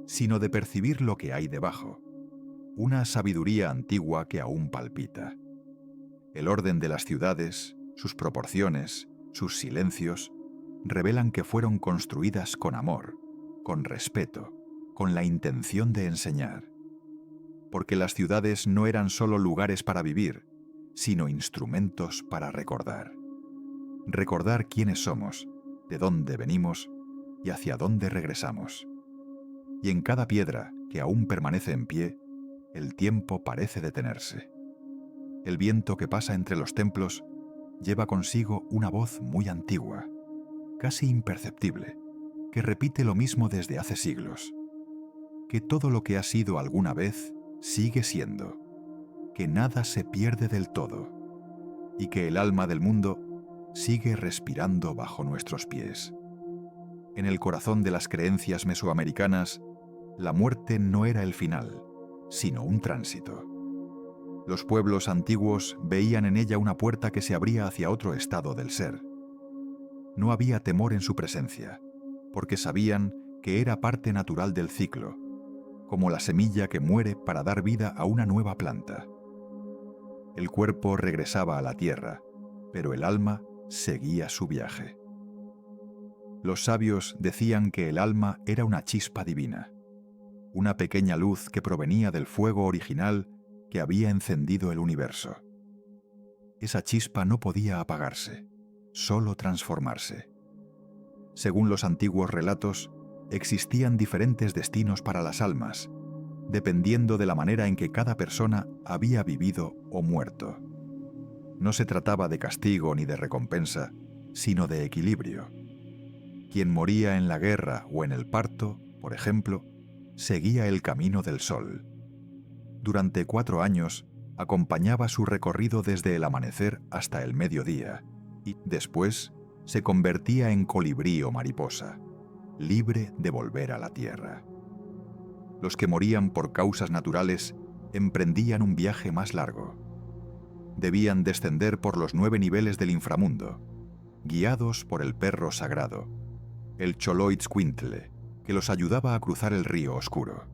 sino de percibir lo que hay debajo, una sabiduría antigua que aún palpita. El orden de las ciudades, sus proporciones, sus silencios, revelan que fueron construidas con amor, con respeto, con la intención de enseñar. Porque las ciudades no eran solo lugares para vivir, sino instrumentos para recordar. Recordar quiénes somos, de dónde venimos y hacia dónde regresamos. Y en cada piedra que aún permanece en pie, el tiempo parece detenerse. El viento que pasa entre los templos lleva consigo una voz muy antigua, casi imperceptible, que repite lo mismo desde hace siglos: que todo lo que ha sido alguna vez sigue siendo, que nada se pierde del todo, y que el alma del mundo sigue respirando bajo nuestros pies. En el corazón de las creencias mesoamericanas, la muerte no era el final, sino un tránsito. Los pueblos antiguos veían en ella una puerta que se abría hacia otro estado del ser. No había temor en su presencia, porque sabían que era parte natural del ciclo, como la semilla que muere para dar vida a una nueva planta. El cuerpo regresaba a la tierra, pero el alma seguía su viaje. Los sabios decían que el alma era una chispa divina, una pequeña luz que provenía del fuego original que había encendido el universo. Esa chispa no podía apagarse, solo transformarse. Según los antiguos relatos, existían diferentes destinos para las almas, dependiendo de la manera en que cada persona había vivido o muerto. No se trataba de castigo ni de recompensa, sino de equilibrio. Quien moría en la guerra o en el parto, por ejemplo, seguía el camino del sol. Durante 4 años, acompañaba su recorrido desde el amanecer hasta el mediodía, y después se convertía en colibrí o mariposa, libre de volver a la tierra. Los que morían por causas naturales emprendían un viaje más largo. Debían descender por los 9 niveles del inframundo, guiados por el perro sagrado, el Xoloitzcuintle, que los ayudaba a cruzar el río oscuro.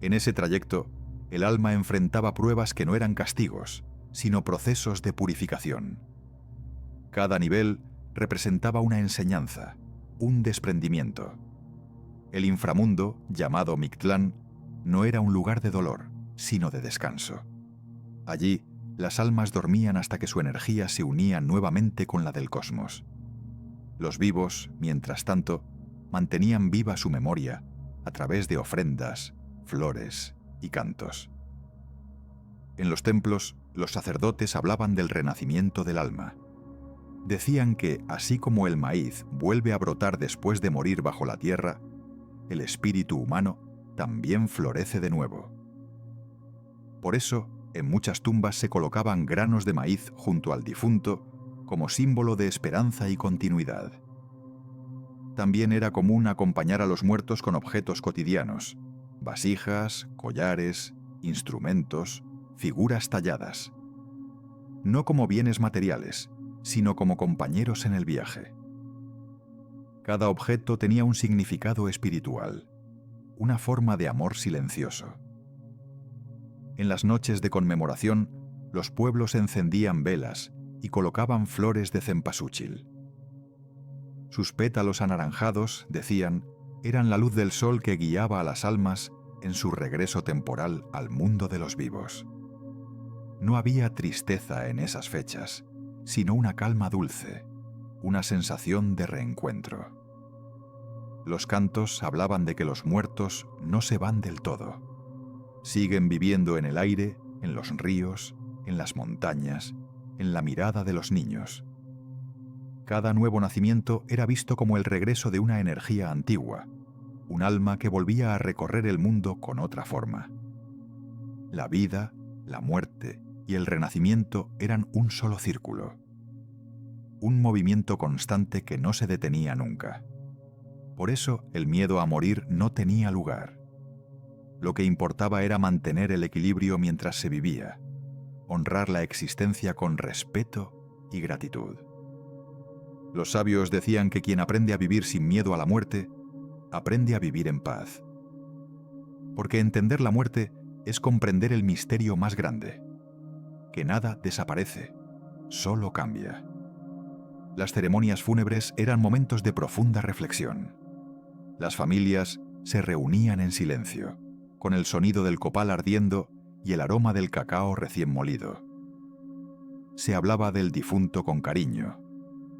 En ese trayecto, el alma enfrentaba pruebas que no eran castigos, sino procesos de purificación. Cada nivel representaba una enseñanza, un desprendimiento. El inframundo, llamado Mictlán, no era un lugar de dolor, sino de descanso. Allí, las almas dormían hasta que su energía se unía nuevamente con la del cosmos. Los vivos, mientras tanto, mantenían viva su memoria a través de ofrendas, flores y cantos. En los templos, los sacerdotes hablaban del renacimiento del alma. Decían que, así como el maíz vuelve a brotar después de morir bajo la tierra, el espíritu humano también florece de nuevo. Por eso, en muchas tumbas se colocaban granos de maíz junto al difunto como símbolo de esperanza y continuidad. También era común acompañar a los muertos con objetos cotidianos, vasijas, collares, instrumentos, figuras talladas. No como bienes materiales, sino como compañeros en el viaje. Cada objeto tenía un significado espiritual, una forma de amor silencioso. En las noches de conmemoración, los pueblos encendían velas y colocaban flores de cempasúchil. Sus pétalos anaranjados, decían, eran la luz del sol que guiaba a las almas en su regreso temporal al mundo de los vivos. No había tristeza en esas fechas, sino una calma dulce, una sensación de reencuentro. Los cantos hablaban de que los muertos no se van del todo. Siguen viviendo en el aire, en los ríos, en las montañas, en la mirada de los niños. Cada nuevo nacimiento era visto como el regreso de una energía antigua, un alma que volvía a recorrer el mundo con otra forma. La vida, la muerte y el renacimiento eran un solo círculo, un movimiento constante que no se detenía nunca. Por eso el miedo a morir no tenía lugar. Lo que importaba era mantener el equilibrio mientras se vivía, honrar la existencia con respeto y gratitud. Los sabios decían que quien aprende a vivir sin miedo a la muerte, aprende a vivir en paz. Porque entender la muerte es comprender el misterio más grande, que nada desaparece, solo cambia. Las ceremonias fúnebres eran momentos de profunda reflexión. Las familias se reunían en silencio, con el sonido del copal ardiendo y el aroma del cacao recién molido. Se hablaba del difunto con cariño,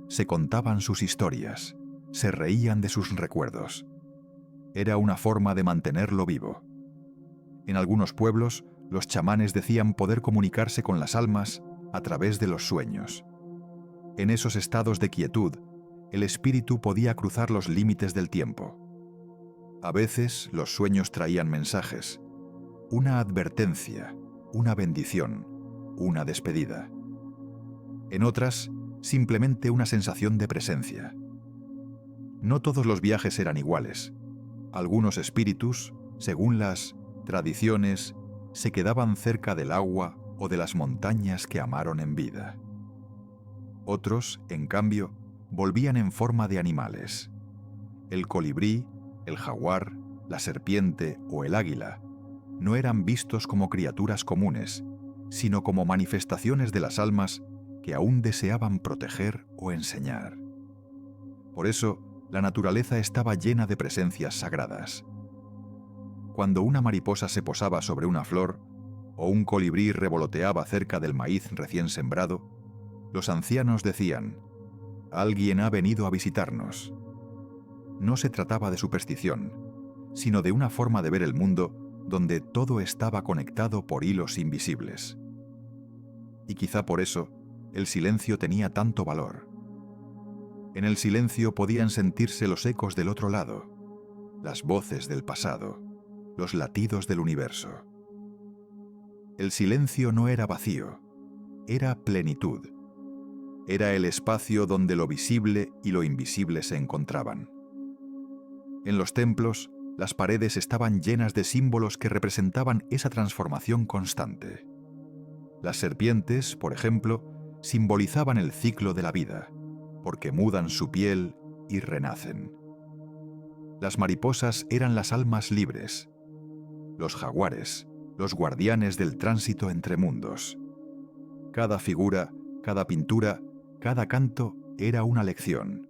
se contaban sus historias, se reían de sus recuerdos. Era una forma de mantenerlo vivo. En algunos pueblos, los chamanes decían poder comunicarse con las almas a través de los sueños. En esos estados de quietud, el espíritu podía cruzar los límites del tiempo. A veces los sueños traían mensajes, una advertencia, una bendición, una despedida. En otras, simplemente una sensación de presencia. No todos los viajes eran iguales. Algunos espíritus, según las tradiciones, se quedaban cerca del agua o de las montañas que amaron en vida. Otros, en cambio, volvían en forma de animales. El colibrí, el jaguar, la serpiente o el águila no eran vistos como criaturas comunes, sino como manifestaciones de las almas que aún deseaban proteger o enseñar. Por eso, la naturaleza estaba llena de presencias sagradas. Cuando una mariposa se posaba sobre una flor, o un colibrí revoloteaba cerca del maíz recién sembrado, los ancianos decían: «Alguien ha venido a visitarnos». No se trataba de superstición, sino de una forma de ver el mundo donde todo estaba conectado por hilos invisibles. Y quizá por eso, el silencio tenía tanto valor. En el silencio podían sentirse los ecos del otro lado, las voces del pasado, los latidos del universo. El silencio no era vacío, era plenitud. Era el espacio donde lo visible y lo invisible se encontraban. En los templos, las paredes estaban llenas de símbolos que representaban esa transformación constante. Las serpientes, por ejemplo, simbolizaban el ciclo de la vida, porque mudan su piel y renacen. Las mariposas eran las almas libres. Los jaguares, los guardianes del tránsito entre mundos. Cada figura, cada pintura, cada canto era una lección.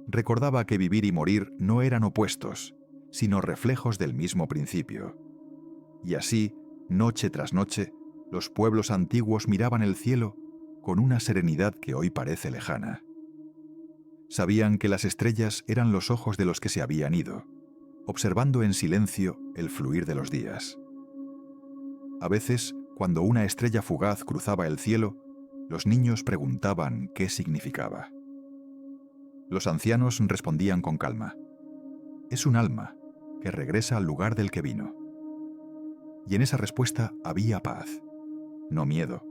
Recordaba que vivir y morir no eran opuestos, sino reflejos del mismo principio. Y así, noche tras noche, los pueblos antiguos miraban el cielo con una serenidad que hoy parece lejana. Sabían que las estrellas eran los ojos de los que se habían ido, observando en silencio el fluir de los días. A veces, cuando una estrella fugaz cruzaba el cielo, los niños preguntaban qué significaba. Los ancianos respondían con calma: «Es un alma que regresa al lugar del que vino». Y en esa respuesta había paz, no miedo.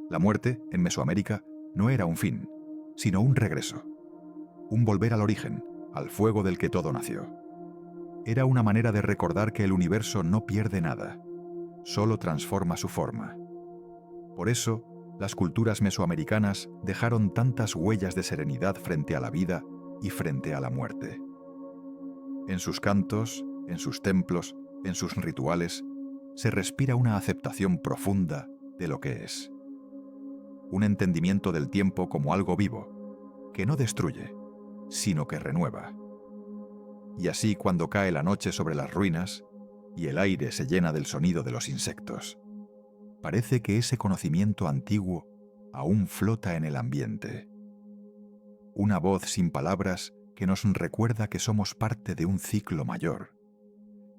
La muerte, en Mesoamérica, no era un fin, sino un regreso, un volver al origen, al fuego del que todo nació. Era una manera de recordar que el universo no pierde nada, solo transforma su forma. Por eso, las culturas mesoamericanas dejaron tantas huellas de serenidad frente a la vida y frente a la muerte. En sus cantos, en sus templos, en sus rituales, se respira una aceptación profunda de lo que es. Un entendimiento del tiempo como algo vivo, que no destruye, sino que renueva. Y así, cuando cae la noche sobre las ruinas y el aire se llena del sonido de los insectos, parece que ese conocimiento antiguo aún flota en el ambiente. Una voz sin palabras que nos recuerda que somos parte de un ciclo mayor,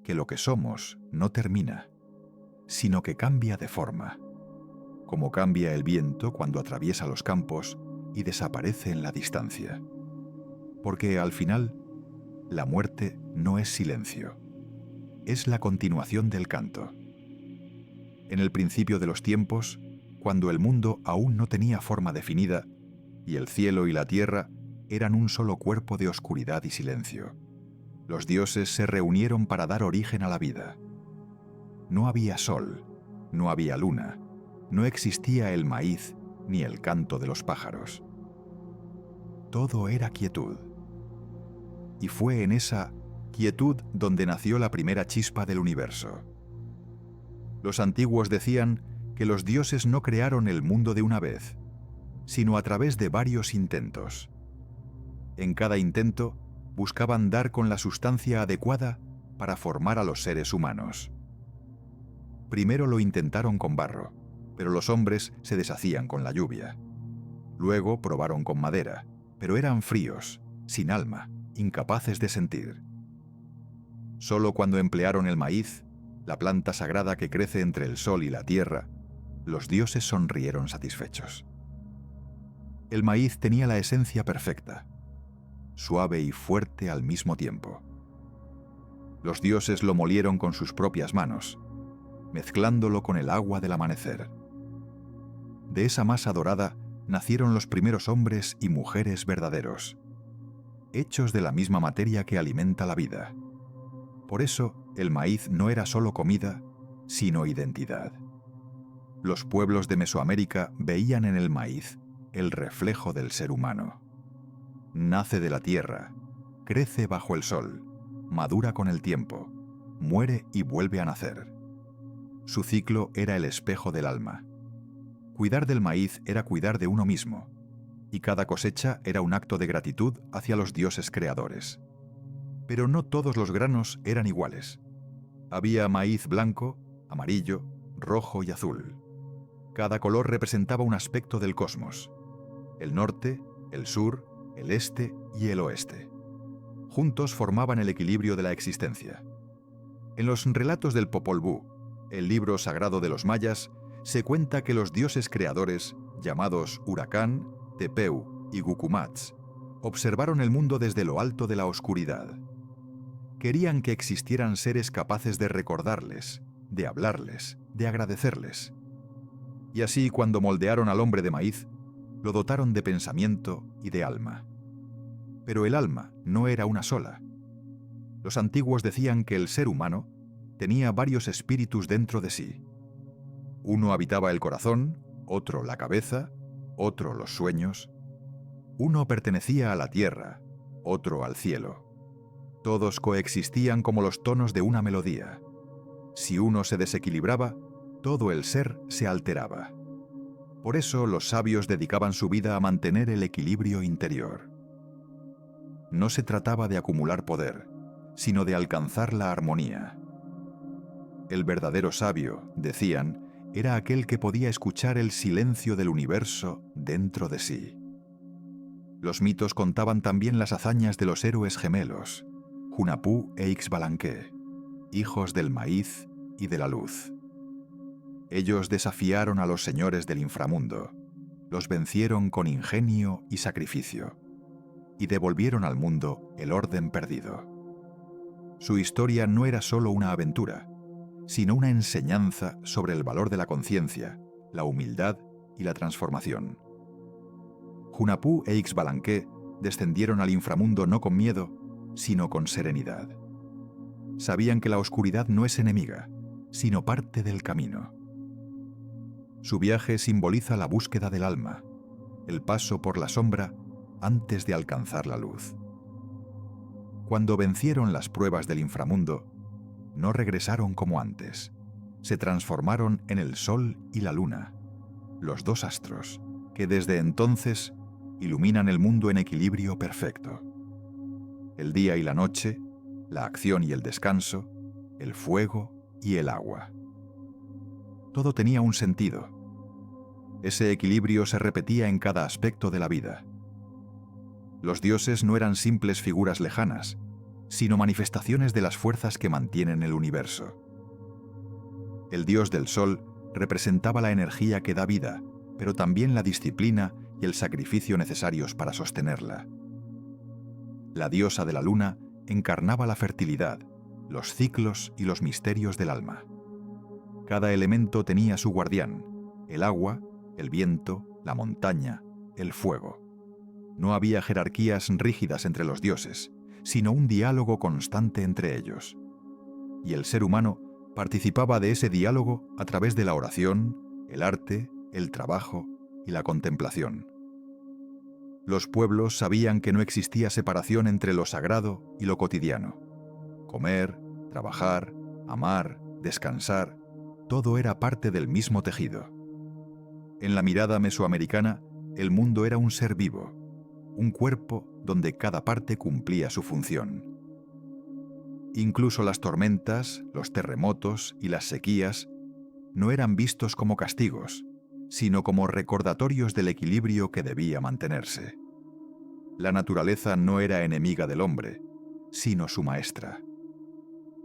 que lo que somos no termina, sino que cambia de forma, como cambia el viento cuando atraviesa los campos y desaparece en la distancia. Porque al final, la muerte no es silencio, es la continuación del canto. En el principio de los tiempos, cuando el mundo aún no tenía forma definida y el cielo y la tierra eran un solo cuerpo de oscuridad y silencio, los dioses se reunieron para dar origen a la vida. No había sol, no había luna, no existía el maíz ni el canto de los pájaros. Todo era quietud. Y fue en esa quietud donde nació la primera chispa del universo. Los antiguos decían que los dioses no crearon el mundo de una vez, sino a través de varios intentos. En cada intento buscaban dar con la sustancia adecuada para formar a los seres humanos. Primero lo intentaron con barro, pero los hombres se deshacían con la lluvia. Luego probaron con madera, pero eran fríos, sin alma, incapaces de sentir. Solo cuando emplearon el maíz, la planta sagrada que crece entre el sol y la tierra, los dioses sonrieron satisfechos. El maíz tenía la esencia perfecta, suave y fuerte al mismo tiempo. Los dioses lo molieron con sus propias manos, mezclándolo con el agua del amanecer. De esa masa dorada nacieron los primeros hombres y mujeres verdaderos, hechos de la misma materia que alimenta la vida. Por eso, el maíz no era solo comida, sino identidad. Los pueblos de Mesoamérica veían en el maíz el reflejo del ser humano. Nace de la tierra, crece bajo el sol, madura con el tiempo, muere y vuelve a nacer. Su ciclo era el espejo del alma. Cuidar del maíz era cuidar de uno mismo, y cada cosecha era un acto de gratitud hacia los dioses creadores. Pero no todos los granos eran iguales. Había maíz blanco, amarillo, rojo y azul. Cada color representaba un aspecto del cosmos: el norte, el sur, el este y el oeste. Juntos formaban el equilibrio de la existencia. En los relatos del Popol Vuh, el libro sagrado de los mayas, se cuenta que los dioses creadores, llamados Huracán, Tepeu y Gucumatz, observaron el mundo desde lo alto de la oscuridad. Querían que existieran seres capaces de recordarles, de hablarles, de agradecerles. Y así, cuando moldearon al hombre de maíz, lo dotaron de pensamiento y de alma. Pero el alma no era una sola. Los antiguos decían que el ser humano tenía varios espíritus dentro de sí. Uno habitaba el corazón, otro la cabeza, otro los sueños. Uno pertenecía a la tierra, otro al cielo. Todos coexistían como los tonos de una melodía. Si uno se desequilibraba, todo el ser se alteraba. Por eso los sabios dedicaban su vida a mantener el equilibrio interior. No se trataba de acumular poder, sino de alcanzar la armonía. El verdadero sabio, decían, era aquel que podía escuchar el silencio del universo dentro de sí. Los mitos contaban también las hazañas de los héroes gemelos, Hunahpu e Ixbalanque, hijos del maíz y de la luz. Ellos desafiaron a los señores del inframundo, los vencieron con ingenio y sacrificio, y devolvieron al mundo el orden perdido. Su historia no era solo una aventura, sino una enseñanza sobre el valor de la conciencia, la humildad y la transformación. Hunahpu e Ixbalanque descendieron al inframundo no con miedo, sino con serenidad. Sabían que la oscuridad no es enemiga, sino parte del camino. Su viaje simboliza la búsqueda del alma, el paso por la sombra antes de alcanzar la luz. Cuando vencieron las pruebas del inframundo, no regresaron como antes. Se transformaron en el sol y la luna, los dos astros, que desde entonces iluminan el mundo en equilibrio perfecto. El día y la noche, la acción y el descanso, el fuego y el agua. Todo tenía un sentido. Ese equilibrio se repetía en cada aspecto de la vida. Los dioses no eran simples figuras lejanas, sino manifestaciones de las fuerzas que mantienen el universo. El dios del sol representaba la energía que da vida, pero también la disciplina y el sacrificio necesarios para sostenerla. La diosa de la luna encarnaba la fertilidad, los ciclos y los misterios del alma. Cada elemento tenía su guardián: el agua, el viento, la montaña, el fuego. No había jerarquías rígidas entre los dioses, sino un diálogo constante entre ellos. Y el ser humano participaba de ese diálogo a través de la oración, el arte, el trabajo y la contemplación. Los pueblos sabían que no existía separación entre lo sagrado y lo cotidiano. Comer, trabajar, amar, descansar, todo era parte del mismo tejido. En la mirada mesoamericana, el mundo era un ser vivo, un cuerpo donde cada parte cumplía su función. Incluso las tormentas, los terremotos y las sequías no eran vistos como castigos, sino como recordatorios del equilibrio que debía mantenerse. La naturaleza no era enemiga del hombre, sino su maestra.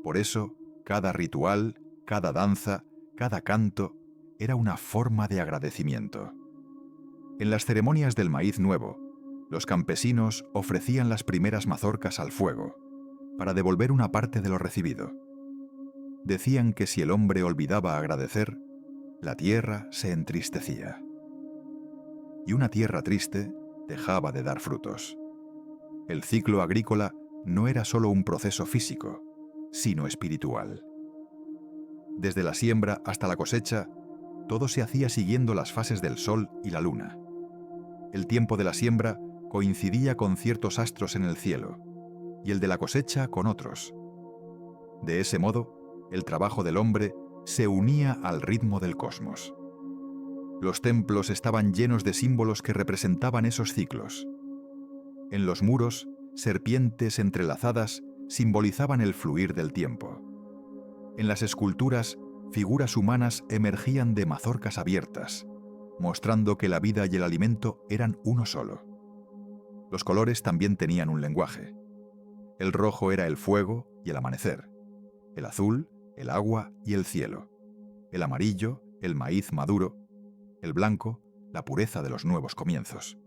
Por eso, cada ritual, cada danza, cada canto era una forma de agradecimiento. En las ceremonias del maíz nuevo, los campesinos ofrecían las primeras mazorcas al fuego, para devolver una parte de lo recibido. Decían que si el hombre olvidaba agradecer, la tierra se entristecía. Y una tierra triste dejaba de dar frutos. El ciclo agrícola no era solo un proceso físico, sino espiritual. Desde la siembra hasta la cosecha, todo se hacía siguiendo las fases del sol y la luna. El tiempo de la siembra coincidía con ciertos astros en el cielo, y el de la cosecha con otros. De ese modo, el trabajo del hombre se unía al ritmo del cosmos. Los templos estaban llenos de símbolos que representaban esos ciclos. En los muros, serpientes entrelazadas simbolizaban el fluir del tiempo. En las esculturas, figuras humanas emergían de mazorcas abiertas, mostrando que la vida y el alimento eran uno solo. Los colores también tenían un lenguaje. El rojo era el fuego y el amanecer, el azul, el agua y el cielo, el amarillo, el maíz maduro, el blanco, la pureza de los nuevos comienzos.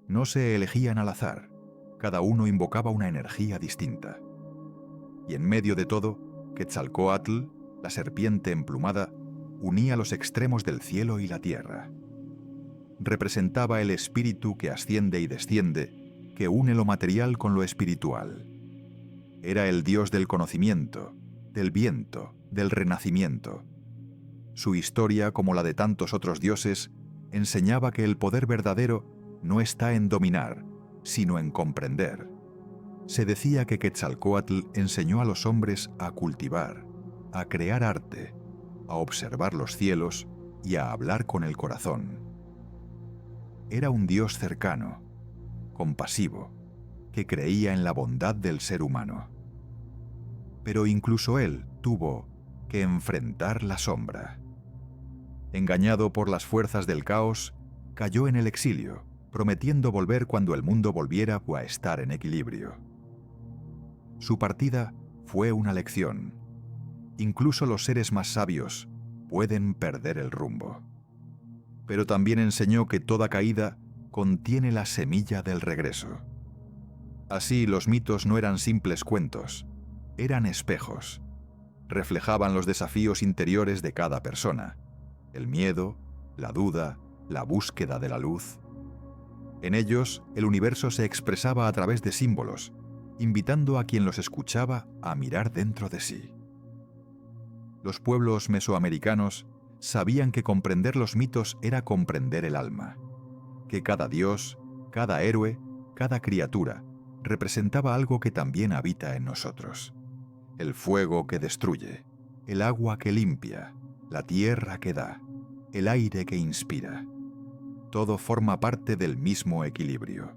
No se elegían al azar, cada uno invocaba una energía distinta. Y en medio de todo, Quetzalcóatl, la serpiente emplumada, unía los extremos del cielo y la tierra. Representaba el espíritu que asciende y desciende, que une lo material con lo espiritual. Era el dios del conocimiento, del viento, del renacimiento. Su historia, como la de tantos otros dioses, enseñaba que el poder verdadero no está en dominar, sino en comprender. Se decía que Quetzalcóatl enseñó a los hombres a cultivar, a crear arte, a observar los cielos y a hablar con el corazón. Era un dios cercano, compasivo, que creía en la bondad del ser humano. Pero incluso él tuvo que enfrentar la sombra. Engañado por las fuerzas del caos, cayó en el exilio, prometiendo volver cuando el mundo volviera a estar en equilibrio. Su partida fue una lección. Incluso los seres más sabios pueden perder el rumbo. Pero también enseñó que toda caída contiene la semilla del regreso. Así, los mitos no eran simples cuentos, eran espejos. Reflejaban los desafíos interiores de cada persona, el miedo, la duda, la búsqueda de la luz. En ellos, el universo se expresaba a través de símbolos, invitando a quien los escuchaba a mirar dentro de sí. Los pueblos mesoamericanos sabían que comprender los mitos era comprender el alma, que cada dios, cada héroe, cada criatura representaba algo que también habita en nosotros. El fuego que destruye, el agua que limpia, la tierra que da, el aire que inspira. Todo forma parte del mismo equilibrio.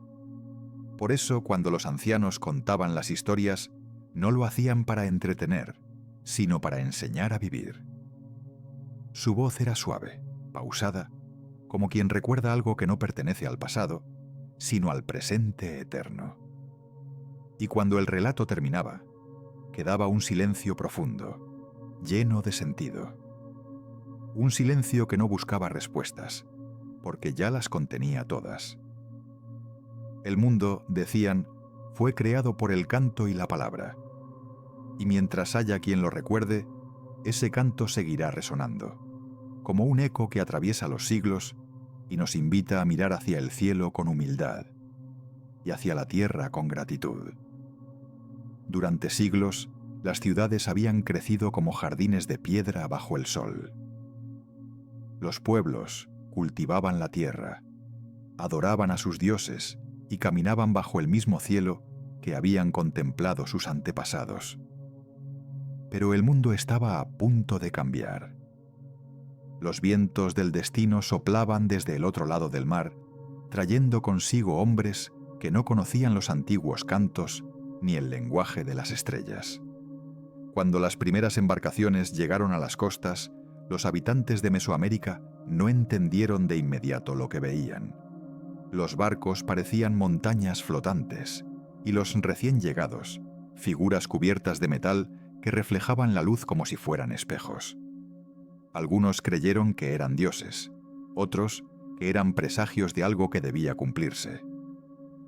Por eso, cuando los ancianos contaban las historias, no lo hacían para entretener, sino para enseñar a vivir. Su voz era suave, pausada, como quien recuerda algo que no pertenece al pasado, sino al presente eterno. Y cuando el relato terminaba, quedaba un silencio profundo, lleno de sentido. Un silencio que no buscaba respuestas, porque ya las contenía todas. El mundo, decían, fue creado por el canto y la palabra. Y mientras haya quien lo recuerde, ese canto seguirá resonando, como un eco que atraviesa los siglos y nos invita a mirar hacia el cielo con humildad y hacia la tierra con gratitud. Durante siglos, las ciudades habían crecido como jardines de piedra bajo el sol. Los pueblos cultivaban la tierra, adoraban a sus dioses y caminaban bajo el mismo cielo que habían contemplado sus antepasados. Pero el mundo estaba a punto de cambiar. Los vientos del destino soplaban desde el otro lado del mar, trayendo consigo hombres que no conocían los antiguos cantos ni el lenguaje de las estrellas. Cuando las primeras embarcaciones llegaron a las costas, los habitantes de Mesoamérica no entendieron de inmediato lo que veían. Los barcos parecían montañas flotantes, y los recién llegados, figuras cubiertas de metal que reflejaban la luz como si fueran espejos. Algunos creyeron que eran dioses, otros que eran presagios de algo que debía cumplirse.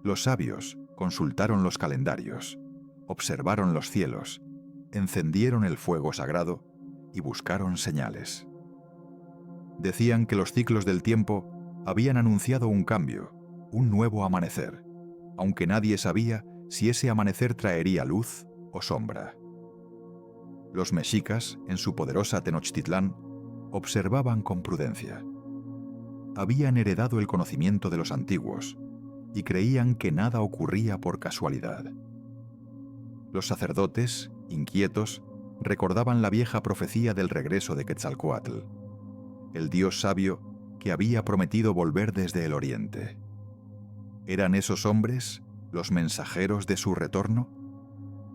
Los sabios consultaron los calendarios, observaron los cielos, encendieron el fuego sagrado y buscaron señales. Decían que los ciclos del tiempo habían anunciado un cambio, un nuevo amanecer, aunque nadie sabía si ese amanecer traería luz o sombra. Los mexicas, en su poderosa Tenochtitlán, observaban con prudencia. Habían heredado el conocimiento de los antiguos y creían que nada ocurría por casualidad. Los sacerdotes, inquietos, recordaban la vieja profecía del regreso de Quetzalcóatl, el dios sabio que había prometido volver desde el oriente. ¿Eran esos hombres los mensajeros de su retorno?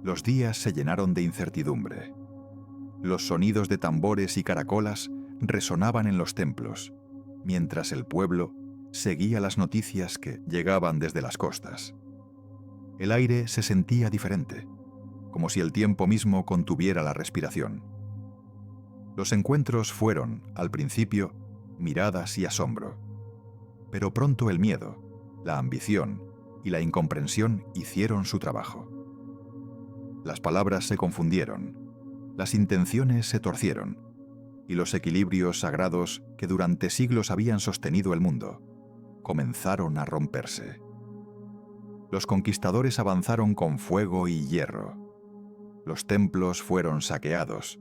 Los días se llenaron de incertidumbre. Los sonidos de tambores y caracolas resonaban en los templos, mientras el pueblo seguía las noticias que llegaban desde las costas. El aire se sentía diferente, como si el tiempo mismo contuviera la respiración. Los encuentros fueron, al principio, miradas y asombro. Pero pronto el miedo, la ambición y la incomprensión hicieron su trabajo. Las palabras se confundieron, las intenciones se torcieron, y los equilibrios sagrados que durante siglos habían sostenido el mundo comenzaron a romperse. Los conquistadores avanzaron con fuego y hierro. Los templos fueron saqueados,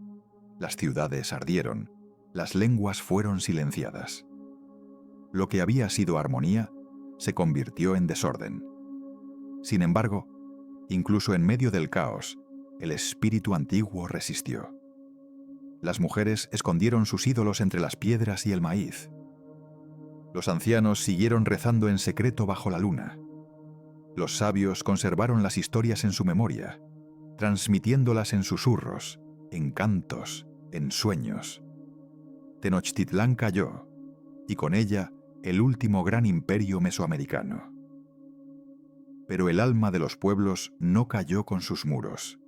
las ciudades ardieron, las lenguas fueron silenciadas. Lo que había sido armonía se convirtió en desorden. Sin embargo, incluso en medio del caos, el espíritu antiguo resistió. Las mujeres escondieron sus ídolos entre las piedras y el maíz. Los ancianos siguieron rezando en secreto bajo la luna. Los sabios conservaron las historias en su memoria, transmitiéndolas en susurros, en cantos, en sueños. Tenochtitlán cayó, y con ella el último gran imperio mesoamericano. Pero el alma de los pueblos no cayó con sus muros.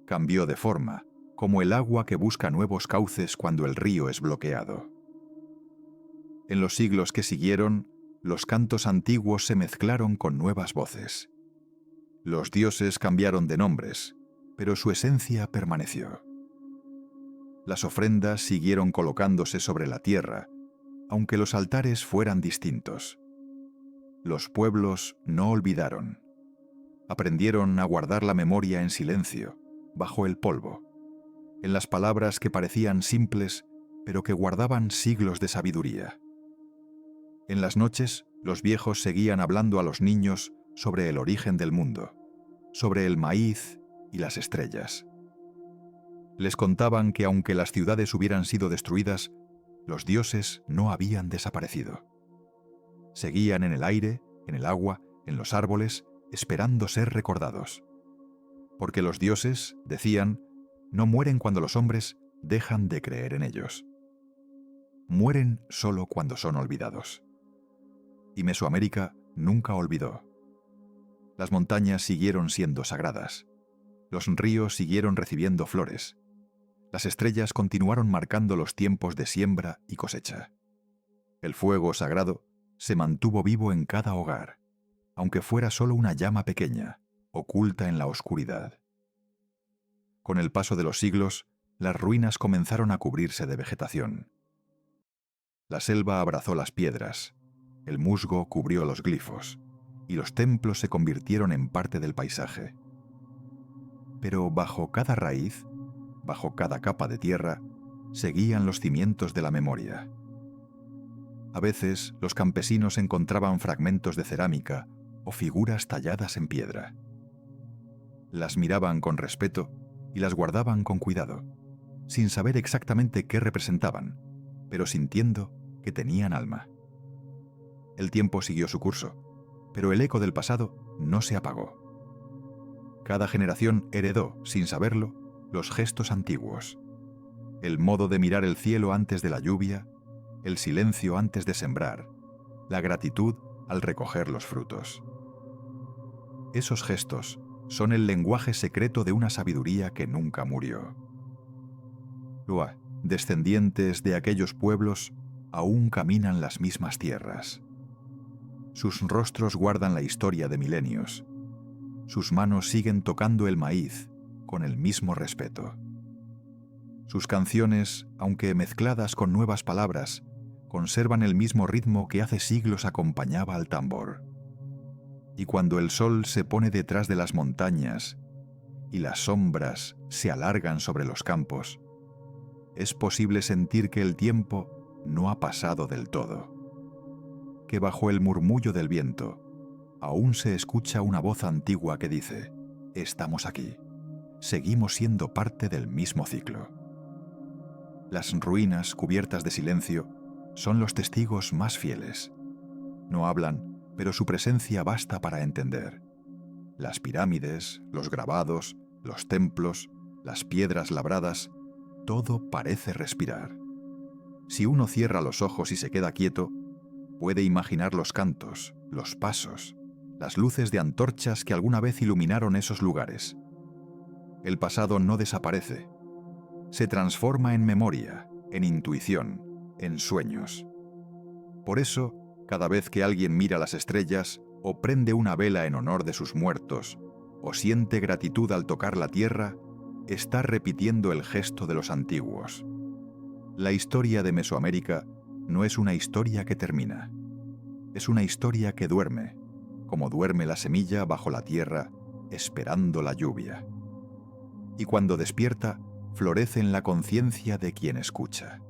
Cambió de forma, como el agua que busca nuevos cauces cuando el río es bloqueado. En los siglos que siguieron, los cantos antiguos se mezclaron con nuevas voces. Los dioses cambiaron de nombres, pero su esencia permaneció. Las ofrendas siguieron colocándose sobre la tierra, aunque los altares fueran distintos. Los pueblos no olvidaron. Aprendieron a guardar la memoria en silencio, bajo el polvo, en las palabras que parecían simples, pero que guardaban siglos de sabiduría. En las noches, los viejos seguían hablando a los niños sobre el origen del mundo, sobre el maíz y las estrellas. Les contaban que aunque las ciudades hubieran sido destruidas, los dioses no habían desaparecido. Seguían en el aire, en el agua, en los árboles, esperando ser recordados. Porque los dioses, decían, no mueren cuando los hombres dejan de creer en ellos. Mueren solo cuando son olvidados. Y Mesoamérica nunca olvidó. Las montañas siguieron siendo sagradas. Los ríos siguieron recibiendo flores. Las estrellas continuaron marcando los tiempos de siembra y cosecha. El fuego sagrado se mantuvo vivo en cada hogar, aunque fuera solo una llama pequeña, oculta en la oscuridad. Con el paso de los siglos, las ruinas comenzaron a cubrirse de vegetación. La selva abrazó las piedras, el musgo cubrió los glifos, y los templos se convirtieron en parte del paisaje. Pero bajo cada raíz, bajo cada capa de tierra, seguían los cimientos de la memoria. A veces, los campesinos encontraban fragmentos de cerámica o figuras talladas en piedra. Las miraban con respeto y las guardaban con cuidado, sin saber exactamente qué representaban, pero sintiendo que tenían alma. El tiempo siguió su curso, pero el eco del pasado no se apagó. Cada generación heredó, sin saberlo, los gestos antiguos, el modo de mirar el cielo antes de la lluvia, el silencio antes de sembrar, la gratitud al recoger los frutos. Esos gestos son el lenguaje secreto de una sabiduría que nunca murió. Lua, descendientes de aquellos pueblos, aún caminan las mismas tierras. Sus rostros guardan la historia de milenios. Sus manos siguen tocando el maíz con el mismo respeto. Sus canciones, aunque mezcladas con nuevas palabras, conservan el mismo ritmo que hace siglos acompañaba al tambor. Y cuando el sol se pone detrás de las montañas y las sombras se alargan sobre los campos, es posible sentir que el tiempo no ha pasado del todo, que bajo el murmullo del viento aún se escucha una voz antigua que dice: «Estamos aquí, seguimos siendo parte del mismo ciclo. Las ruinas cubiertas de silencio son los testigos más fieles. No hablan, pero su presencia basta para entender. Las pirámides, los grabados, los templos, las piedras labradas, todo parece respirar. Si uno cierra los ojos y se queda quieto, puede imaginar los cantos, los pasos, las luces de antorchas que alguna vez iluminaron esos lugares. El pasado no desaparece. Se transforma en memoria, en intuición, en sueños. Por eso, cada vez que alguien mira las estrellas, o prende una vela en honor de sus muertos, o siente gratitud al tocar la tierra, está repitiendo el gesto de los antiguos. La historia de Mesoamérica no es una historia que termina. Es una historia que duerme, como duerme la semilla bajo la tierra, esperando la lluvia. Y cuando despierta, florece en la conciencia de quien escucha.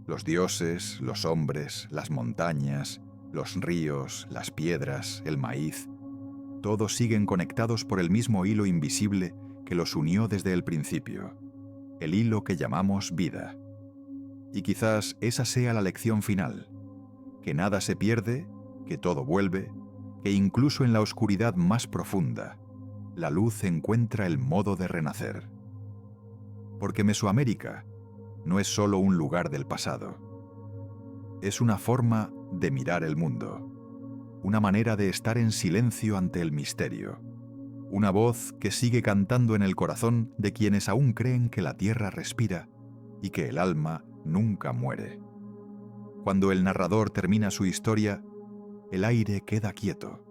Los dioses, los hombres, las montañas, los ríos, las piedras, el maíz, todos siguen conectados por el mismo hilo invisible que los unió desde el principio, el hilo que llamamos vida. Y quizás esa sea la lección final, que nada se pierde, que todo vuelve, que incluso en la oscuridad más profunda, la luz encuentra el modo de renacer. Porque Mesoamérica no es solo un lugar del pasado. Es una forma de mirar el mundo, una manera de estar en silencio ante el misterio, una voz que sigue cantando en el corazón de quienes aún creen que la tierra respira y que el alma nunca muere. Cuando el narrador termina su historia, el aire queda quieto.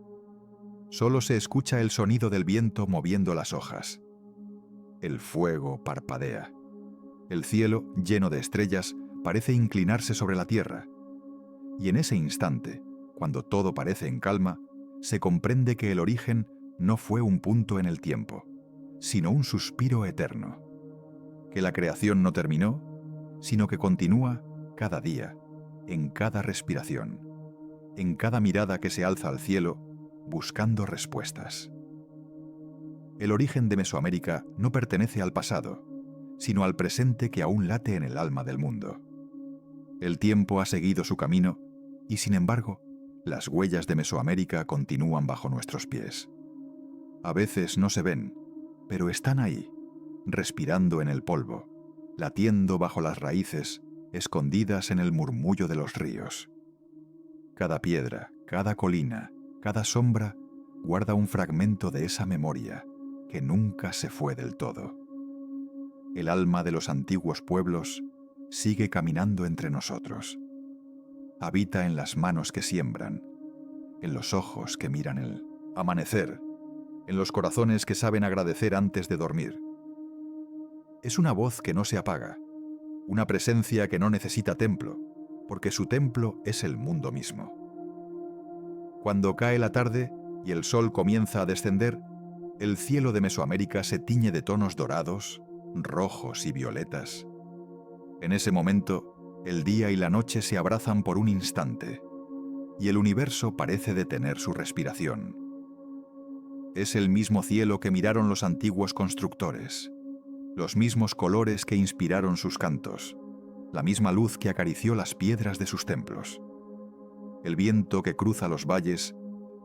Solo se escucha el sonido del viento moviendo las hojas. El fuego parpadea. El cielo, lleno de estrellas, parece inclinarse sobre la tierra. Y en ese instante, cuando todo parece en calma, se comprende que el origen no fue un punto en el tiempo, sino un suspiro eterno. Que la creación no terminó, sino que continúa cada día, en cada respiración, en cada mirada que se alza al cielo, buscando respuestas. El origen de Mesoamérica no pertenece al pasado, sino al presente que aún late en el alma del mundo. El tiempo ha seguido su camino y, sin embargo, las huellas de Mesoamérica continúan bajo nuestros pies. A veces no se ven, pero están ahí, respirando en el polvo, latiendo bajo las raíces, escondidas en el murmullo de los ríos. Cada piedra, cada colina, cada sombra guarda un fragmento de esa memoria que nunca se fue del todo. El alma de los antiguos pueblos sigue caminando entre nosotros. Habita en las manos que siembran, en los ojos que miran el amanecer, en los corazones que saben agradecer antes de dormir. Es una voz que no se apaga, una presencia que no necesita templo, porque su templo es el mundo mismo. Cuando cae la tarde y el sol comienza a descender, el cielo de Mesoamérica se tiñe de tonos dorados, rojos y violetas. En ese momento, el día y la noche se abrazan por un instante, y el universo parece detener su respiración. Es el mismo cielo que miraron los antiguos constructores, los mismos colores que inspiraron sus cantos, la misma luz que acarició las piedras de sus templos. El viento que cruza los valles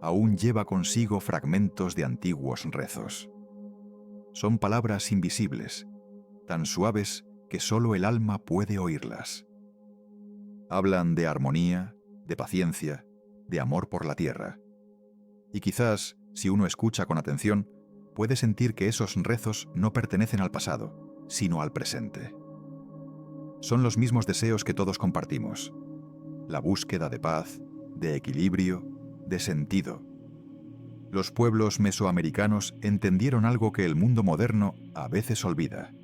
aún lleva consigo fragmentos de antiguos rezos. Son palabras invisibles, tan suaves que solo el alma puede oírlas. Hablan de armonía, de paciencia, de amor por la tierra. Y quizás, si uno escucha con atención, puede sentir que esos rezos no pertenecen al pasado, sino al presente. Son los mismos deseos que todos compartimos: la búsqueda de paz, de equilibrio, de sentido. Los pueblos mesoamericanos entendieron algo que el mundo moderno a veces olvida: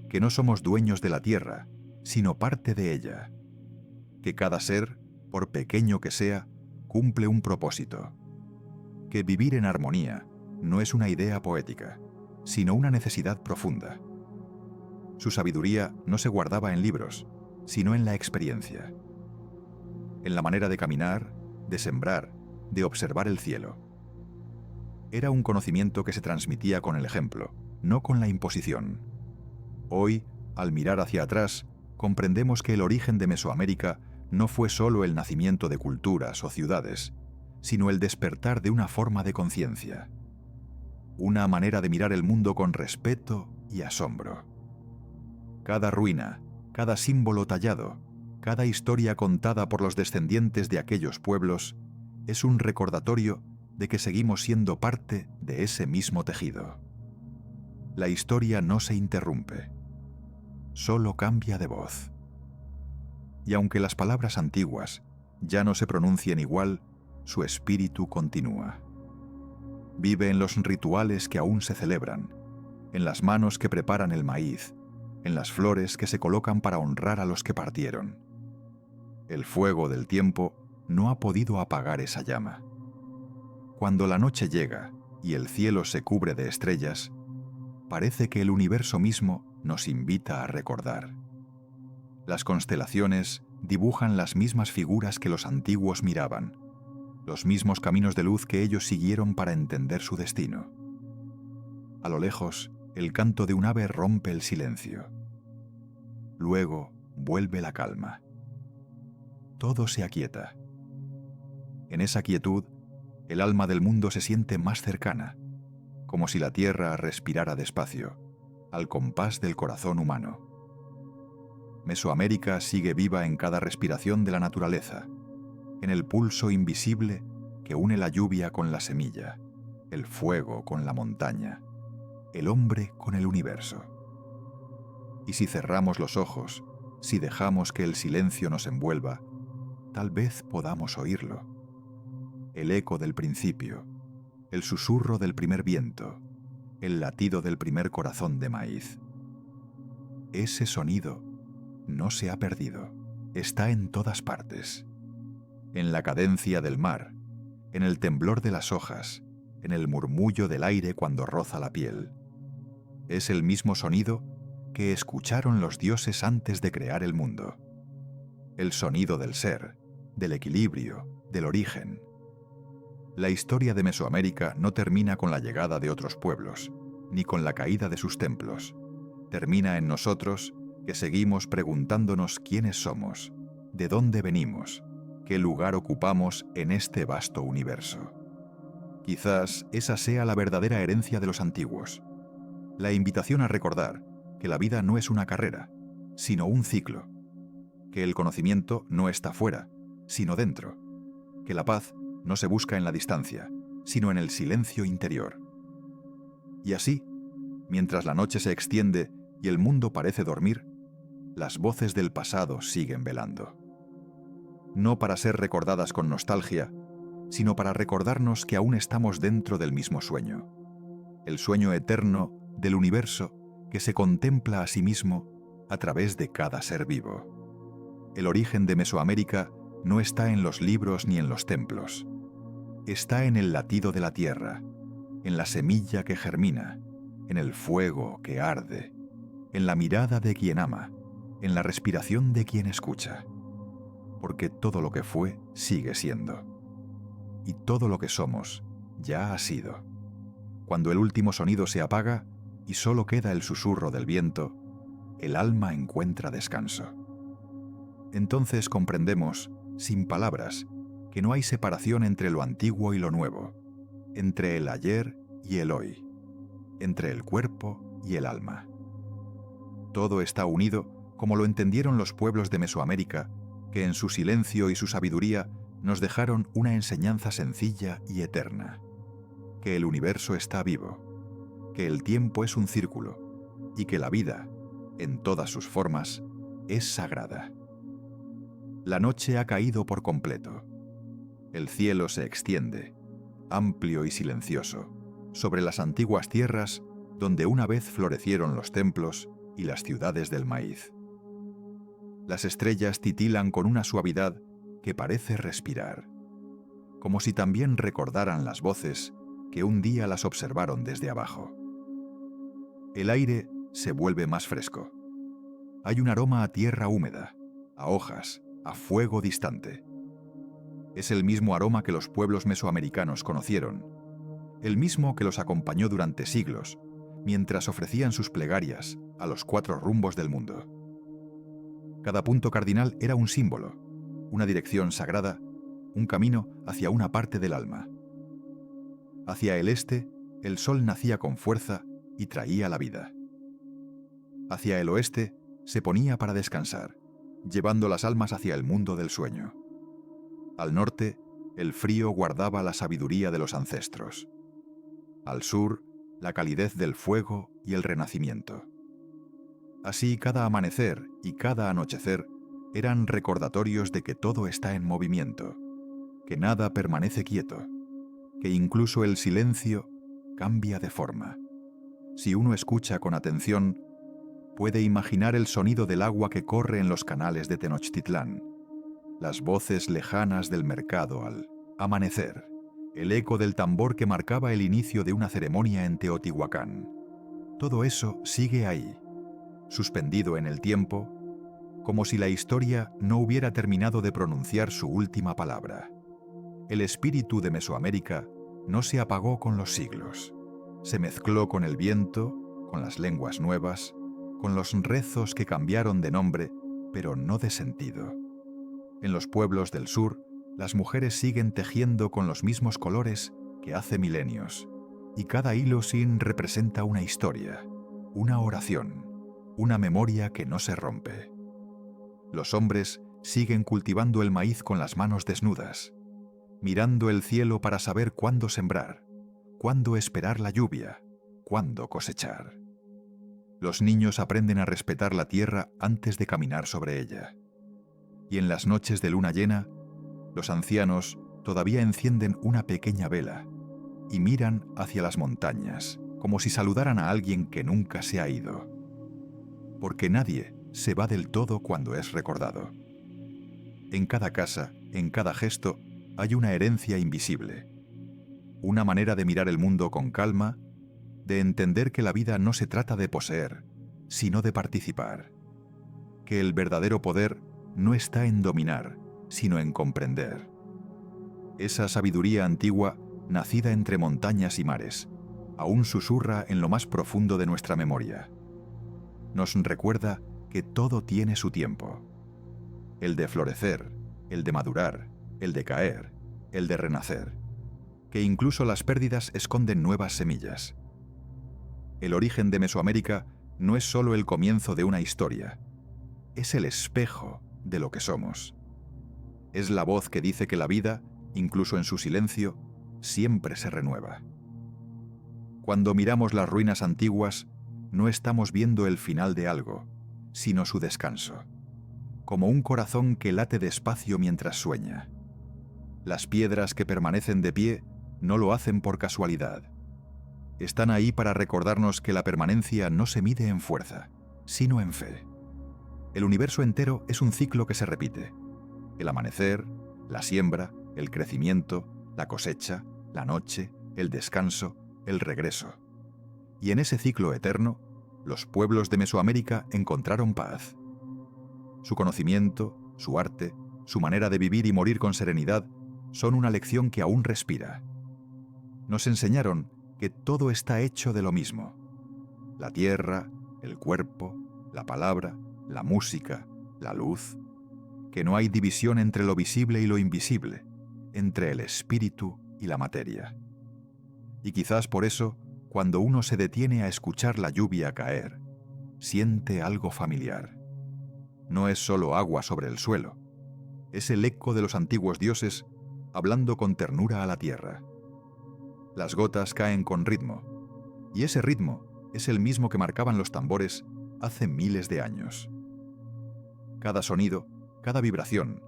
que no somos dueños de la tierra, sino parte de ella. Que cada ser, por pequeño que sea, cumple un propósito. Que vivir en armonía no es una idea poética, sino una necesidad profunda. Su sabiduría no se guardaba en libros, sino en la experiencia. En la manera de caminar, de sembrar, de observar el cielo. Era un conocimiento que se transmitía con el ejemplo, no con la imposición. Hoy, al mirar hacia atrás, comprendemos que el origen de Mesoamérica no fue solo el nacimiento de culturas o ciudades, sino el despertar de una forma de conciencia. Una manera de mirar el mundo con respeto y asombro. Cada ruina, cada símbolo tallado, cada historia contada por los descendientes de aquellos pueblos es un recordatorio de que seguimos siendo parte de ese mismo tejido. La historia no se interrumpe, solo cambia de voz. Y aunque las palabras antiguas ya no se pronuncien igual, su espíritu continúa. Vive en los rituales que aún se celebran, en las manos que preparan el maíz, en las flores que se colocan para honrar a los que partieron. El fuego del tiempo no ha podido apagar esa llama. Cuando la noche llega y el cielo se cubre de estrellas, parece que el universo mismo nos invita a recordar. Las constelaciones dibujan las mismas figuras que los antiguos miraban, los mismos caminos de luz que ellos siguieron para entender su destino. A lo lejos, el canto de un ave rompe el silencio. Luego vuelve la calma. Todo se aquieta. En esa quietud, el alma del mundo se siente más cercana, como si la tierra respirara despacio, al compás del corazón humano. Mesoamérica sigue viva en cada respiración de la naturaleza, en el pulso invisible que une la lluvia con la semilla, el fuego con la montaña, el hombre con el universo. Y si cerramos los ojos, si dejamos que el silencio nos envuelva, tal vez podamos oírlo. El eco del principio, el susurro del primer viento, el latido del primer corazón de maíz. Ese sonido no se ha perdido, está en todas partes. En la cadencia del mar, en el temblor de las hojas, en el murmullo del aire cuando roza la piel. Es el mismo sonido que escucharon los dioses antes de crear el mundo. El sonido del ser, del equilibrio, del origen. La historia de Mesoamérica no termina con la llegada de otros pueblos, ni con la caída de sus templos. Termina en nosotros, que seguimos preguntándonos quiénes somos, de dónde venimos, qué lugar ocupamos en este vasto universo. Quizás esa sea la verdadera herencia de los antiguos. La invitación a recordar que la vida no es una carrera, sino un ciclo. Que el conocimiento no está fuera, sino dentro. Que la paz no se busca en la distancia, sino en el silencio interior. Y así, mientras la noche se extiende y el mundo parece dormir, las voces del pasado siguen velando. No para ser recordadas con nostalgia, sino para recordarnos que aún estamos dentro del mismo sueño. El sueño eterno del universo que se contempla a sí mismo a través de cada ser vivo. El origen de Mesoamérica no está en los libros ni en los templos. Está en el latido de la tierra, en la semilla que germina, en el fuego que arde, en la mirada de quien ama, en la respiración de quien escucha. Porque todo lo que fue sigue siendo. Y todo lo que somos ya ha sido. Cuando el último sonido se apaga y solo queda el susurro del viento, el alma encuentra descanso. Entonces comprendemos, sin palabras, que no hay separación entre lo antiguo y lo nuevo, entre el ayer y el hoy, entre el cuerpo y el alma. Todo está unido como lo entendieron los pueblos de Mesoamérica, que en su silencio y su sabiduría nos dejaron una enseñanza sencilla y eterna: que el universo está vivo, que el tiempo es un círculo y que la vida, en todas sus formas, es sagrada. La noche ha caído por completo. El cielo se extiende, amplio y silencioso, sobre las antiguas tierras donde una vez florecieron los templos y las ciudades del maíz. Las estrellas titilan con una suavidad que parece respirar, como si también recordaran las voces que un día las observaron desde abajo. El aire se vuelve más fresco. Hay un aroma a tierra húmeda, a hojas, a fuego distante. Es el mismo aroma que los pueblos mesoamericanos conocieron, el mismo que los acompañó durante siglos, mientras ofrecían sus plegarias a los 4 rumbos del mundo. Cada punto cardinal era un símbolo, una dirección sagrada, un camino hacia una parte del alma. Hacia el este, el sol nacía con fuerza y traía la vida. Hacia el oeste, se ponía para descansar, llevando las almas hacia el mundo del sueño. Al norte, el frío guardaba la sabiduría de los ancestros. Al sur, la calidez del fuego y el renacimiento. Así, cada amanecer y cada anochecer eran recordatorios de que todo está en movimiento, que nada permanece quieto, que incluso el silencio cambia de forma. Si uno escucha con atención, puede imaginar el sonido del agua que corre en los canales de Tenochtitlán, las voces lejanas del mercado al amanecer, el eco del tambor que marcaba el inicio de una ceremonia en Teotihuacán. Todo eso sigue ahí, suspendido en el tiempo, como si la historia no hubiera terminado de pronunciar su última palabra. El espíritu de Mesoamérica no se apagó con los siglos. Se mezcló con el viento, con las lenguas nuevas, con los rezos que cambiaron de nombre, pero no de sentido. En los pueblos del sur, las mujeres siguen tejiendo con los mismos colores que hace milenios, y cada hilo sin representa una historia, una oración, una memoria que no se rompe. Los hombres siguen cultivando el maíz con las manos desnudas, mirando el cielo para saber cuándo sembrar, cuándo esperar la lluvia, cuándo cosechar. Los niños aprenden a respetar la tierra antes de caminar sobre ella. Y en las noches de luna llena, los ancianos todavía encienden una pequeña vela y miran hacia las montañas, como si saludaran a alguien que nunca se ha ido. Porque nadie se va del todo cuando es recordado. En cada casa, en cada gesto, hay una herencia invisible. Una manera de mirar el mundo con calma, de entender que la vida no se trata de poseer, sino de participar. Que el verdadero poder no está en dominar, sino en comprender. Esa sabiduría antigua, nacida entre montañas y mares, aún susurra en lo más profundo de nuestra memoria. Nos recuerda que todo tiene su tiempo. El de florecer, el de madurar, el de caer, el de renacer. Que incluso las pérdidas esconden nuevas semillas. El origen de Mesoamérica no es solo el comienzo de una historia, es el espejo de lo que somos. Es la voz que dice que la vida, incluso en su silencio, siempre se renueva. Cuando miramos las ruinas antiguas, no estamos viendo el final de algo, sino su descanso, como un corazón que late despacio mientras sueña. Las piedras que permanecen de pie no lo hacen por casualidad. Están ahí para recordarnos que la permanencia no se mide en fuerza, sino en fe. El universo entero es un ciclo que se repite. El amanecer, la siembra, el crecimiento, la cosecha, la noche, el descanso, el regreso. Y en ese ciclo eterno, los pueblos de Mesoamérica encontraron paz. Su conocimiento, su arte, su manera de vivir y morir con serenidad son una lección que aún respira. Nos enseñaron que todo está hecho de lo mismo. La tierra, el cuerpo, la palabra, la música, la luz. Que no hay división entre lo visible y lo invisible, entre el espíritu y la materia. Y quizás por eso, cuando uno se detiene a escuchar la lluvia caer, siente algo familiar. No es solo agua sobre el suelo, es el eco de los antiguos dioses hablando con ternura a la tierra. Las gotas caen con ritmo, y ese ritmo es el mismo que marcaban los tambores hace miles de años. Cada sonido, cada vibración,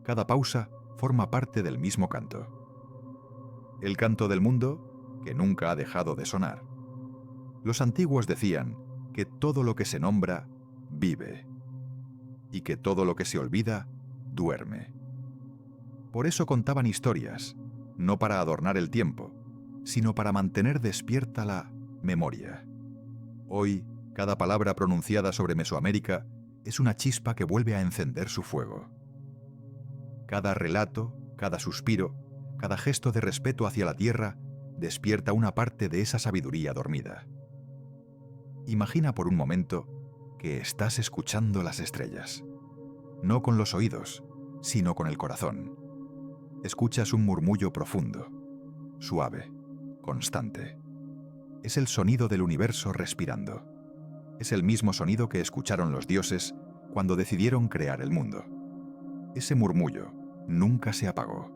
cada pausa forma parte del mismo canto. El canto del mundo, que nunca ha dejado de sonar. Los antiguos decían que todo lo que se nombra, vive, y que todo lo que se olvida, duerme. Por eso contaban historias, no para adornar el tiempo, sino para mantener despierta la memoria. Hoy, cada palabra pronunciada sobre Mesoamérica es una chispa que vuelve a encender su fuego. Cada relato, cada suspiro, cada gesto de respeto hacia la tierra despierta una parte de esa sabiduría dormida. Imagina por un momento que estás escuchando las estrellas, no con los oídos, sino con el corazón. Escuchas un murmullo profundo, suave, constante. Es el sonido del universo respirando. Es el mismo sonido que escucharon los dioses cuando decidieron crear el mundo. Ese murmullo nunca se apagó.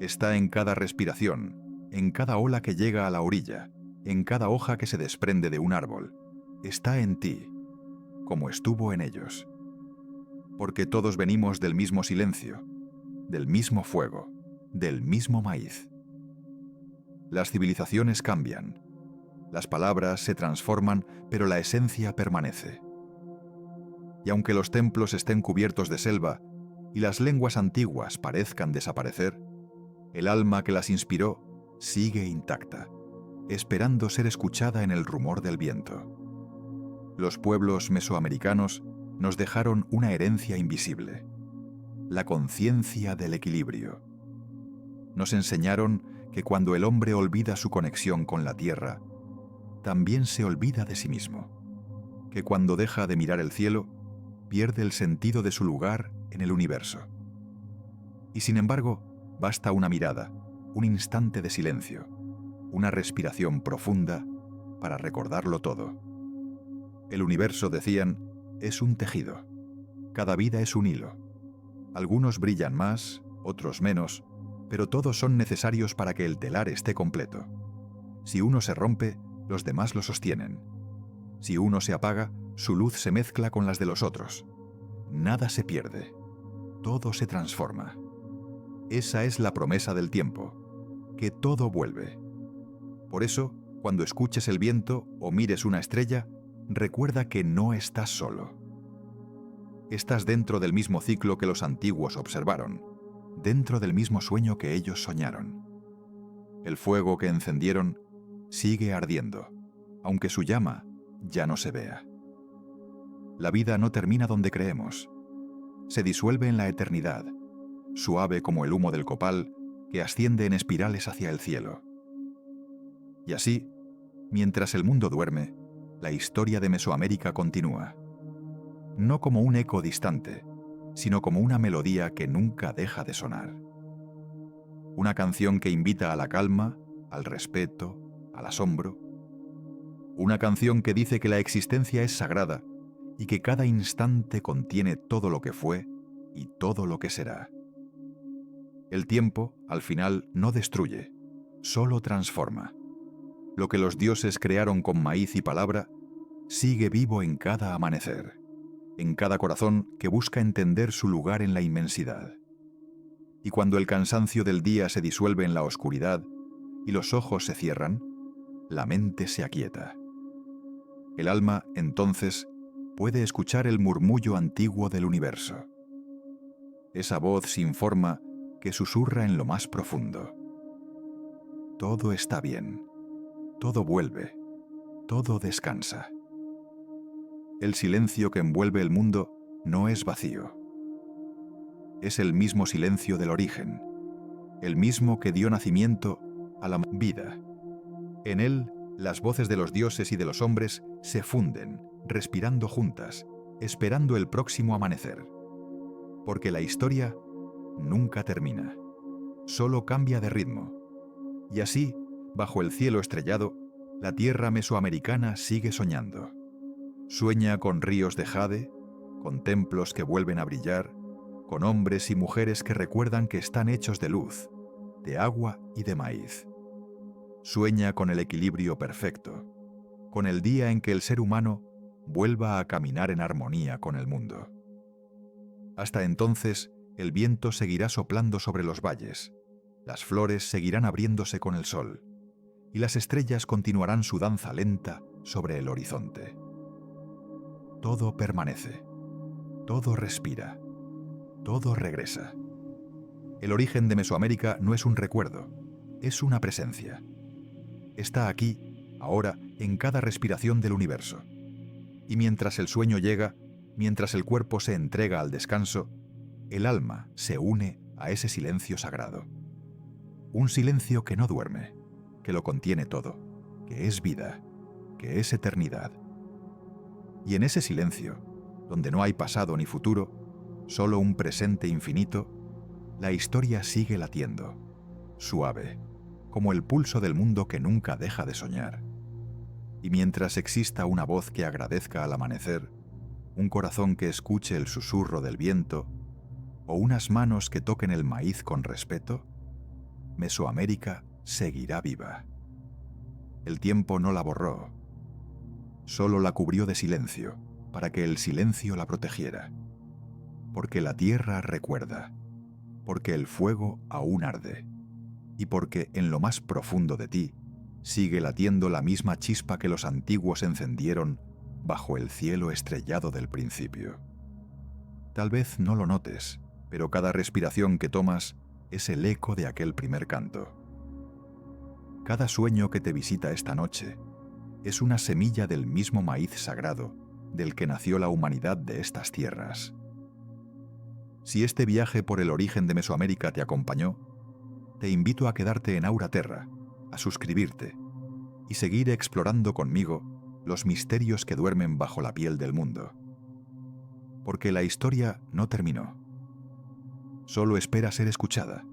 Está en cada respiración, en cada ola que llega a la orilla, en cada hoja que se desprende de un árbol. Está en ti, como estuvo en ellos. Porque todos venimos del mismo silencio, del mismo fuego, del mismo maíz. Las civilizaciones cambian, las palabras se transforman, pero la esencia permanece. Y aunque los templos estén cubiertos de selva y las lenguas antiguas parezcan desaparecer, el alma que las inspiró sigue intacta, esperando ser escuchada en el rumor del viento. Los pueblos mesoamericanos nos dejaron una herencia invisible, la conciencia del equilibrio. Nos enseñaron que cuando el hombre olvida su conexión con la tierra, también se olvida de sí mismo, que cuando deja de mirar el cielo, pierde el sentido de su lugar en el universo. Y sin embargo, basta una mirada, un instante de silencio, una respiración profunda para recordarlo todo. El universo, decían, es un tejido. Cada vida es un hilo. Algunos brillan más, otros menos, pero todos son necesarios para que el telar esté completo. Si uno se rompe, los demás lo sostienen. Si uno se apaga, su luz se mezcla con las de los otros. Nada se pierde. Todo se transforma. Esa es la promesa del tiempo, que todo vuelve. Por eso, cuando escuches el viento o mires una estrella, recuerda que no estás solo. Estás dentro del mismo ciclo que los antiguos observaron, dentro del mismo sueño que ellos soñaron. El fuego que encendieron sigue ardiendo, aunque su llama ya no se vea. La vida no termina donde creemos. Se disuelve en la eternidad, suave como el humo del copal que asciende en espirales hacia el cielo. Y así, mientras el mundo duerme, la historia de Mesoamérica continúa. No como un eco distante, sino como una melodía que nunca deja de sonar. Una canción que invita a la calma, al respeto, al asombro. Una canción que dice que la existencia es sagrada y que cada instante contiene todo lo que fue y todo lo que será. El tiempo, al final, no destruye, solo transforma. Lo que los dioses crearon con maíz y palabra sigue vivo en cada amanecer, en cada corazón que busca entender su lugar en la inmensidad. Y cuando el cansancio del día se disuelve en la oscuridad y los ojos se cierran, la mente se aquieta. El alma, entonces, puede escuchar el murmullo antiguo del universo. Esa voz sin forma que susurra en lo más profundo. Todo está bien, todo vuelve, todo descansa. El silencio que envuelve el mundo no es vacío. Es el mismo silencio del origen, el mismo que dio nacimiento a la vida. En él, las voces de los dioses y de los hombres se funden, respirando juntas, esperando el próximo amanecer. Porque la historia nunca termina, solo cambia de ritmo. Y así, bajo el cielo estrellado, la tierra mesoamericana sigue soñando. Sueña con ríos de jade, con templos que vuelven a brillar, con hombres y mujeres que recuerdan que están hechos de luz, de agua y de maíz. Sueña con el equilibrio perfecto, con el día en que el ser humano vuelva a caminar en armonía con el mundo. Hasta entonces, el viento seguirá soplando sobre los valles, las flores seguirán abriéndose con el sol, y las estrellas continuarán su danza lenta sobre el horizonte. Todo permanece, todo respira, todo regresa. El origen de Mesoamérica no es un recuerdo, es una presencia. Está aquí, ahora, en cada respiración del universo. Y mientras el sueño llega, mientras el cuerpo se entrega al descanso, el alma se une a ese silencio sagrado. Un silencio que no duerme, que lo contiene todo, que es vida, que es eternidad. Y en ese silencio, donde no hay pasado ni futuro, solo un presente infinito, la historia sigue latiendo, suave, como el pulso del mundo que nunca deja de soñar. Y mientras exista una voz que agradezca al amanecer, un corazón que escuche el susurro del viento, o unas manos que toquen el maíz con respeto, Mesoamérica seguirá viva. El tiempo no la borró, solo la cubrió de silencio, para que el silencio la protegiera. Porque la tierra recuerda, porque el fuego aún arde, y porque en lo más profundo de ti sigue latiendo la misma chispa que los antiguos encendieron bajo el cielo estrellado del principio. Tal vez no lo notes, pero cada respiración que tomas es el eco de aquel primer canto. Cada sueño que te visita esta noche es una semilla del mismo maíz sagrado del que nació la humanidad de estas tierras. Si este viaje por el origen de Mesoamérica te acompañó, te invito a quedarte en Aura Terra, a suscribirte y seguir explorando conmigo los misterios que duermen bajo la piel del mundo. Porque la historia no terminó. Solo espera ser escuchada.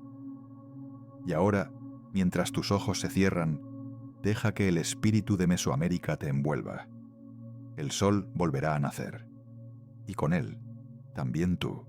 Y ahora, mientras tus ojos se cierran, deja que el espíritu de Mesoamérica te envuelva. El sol volverá a nacer. Y con él, también tú.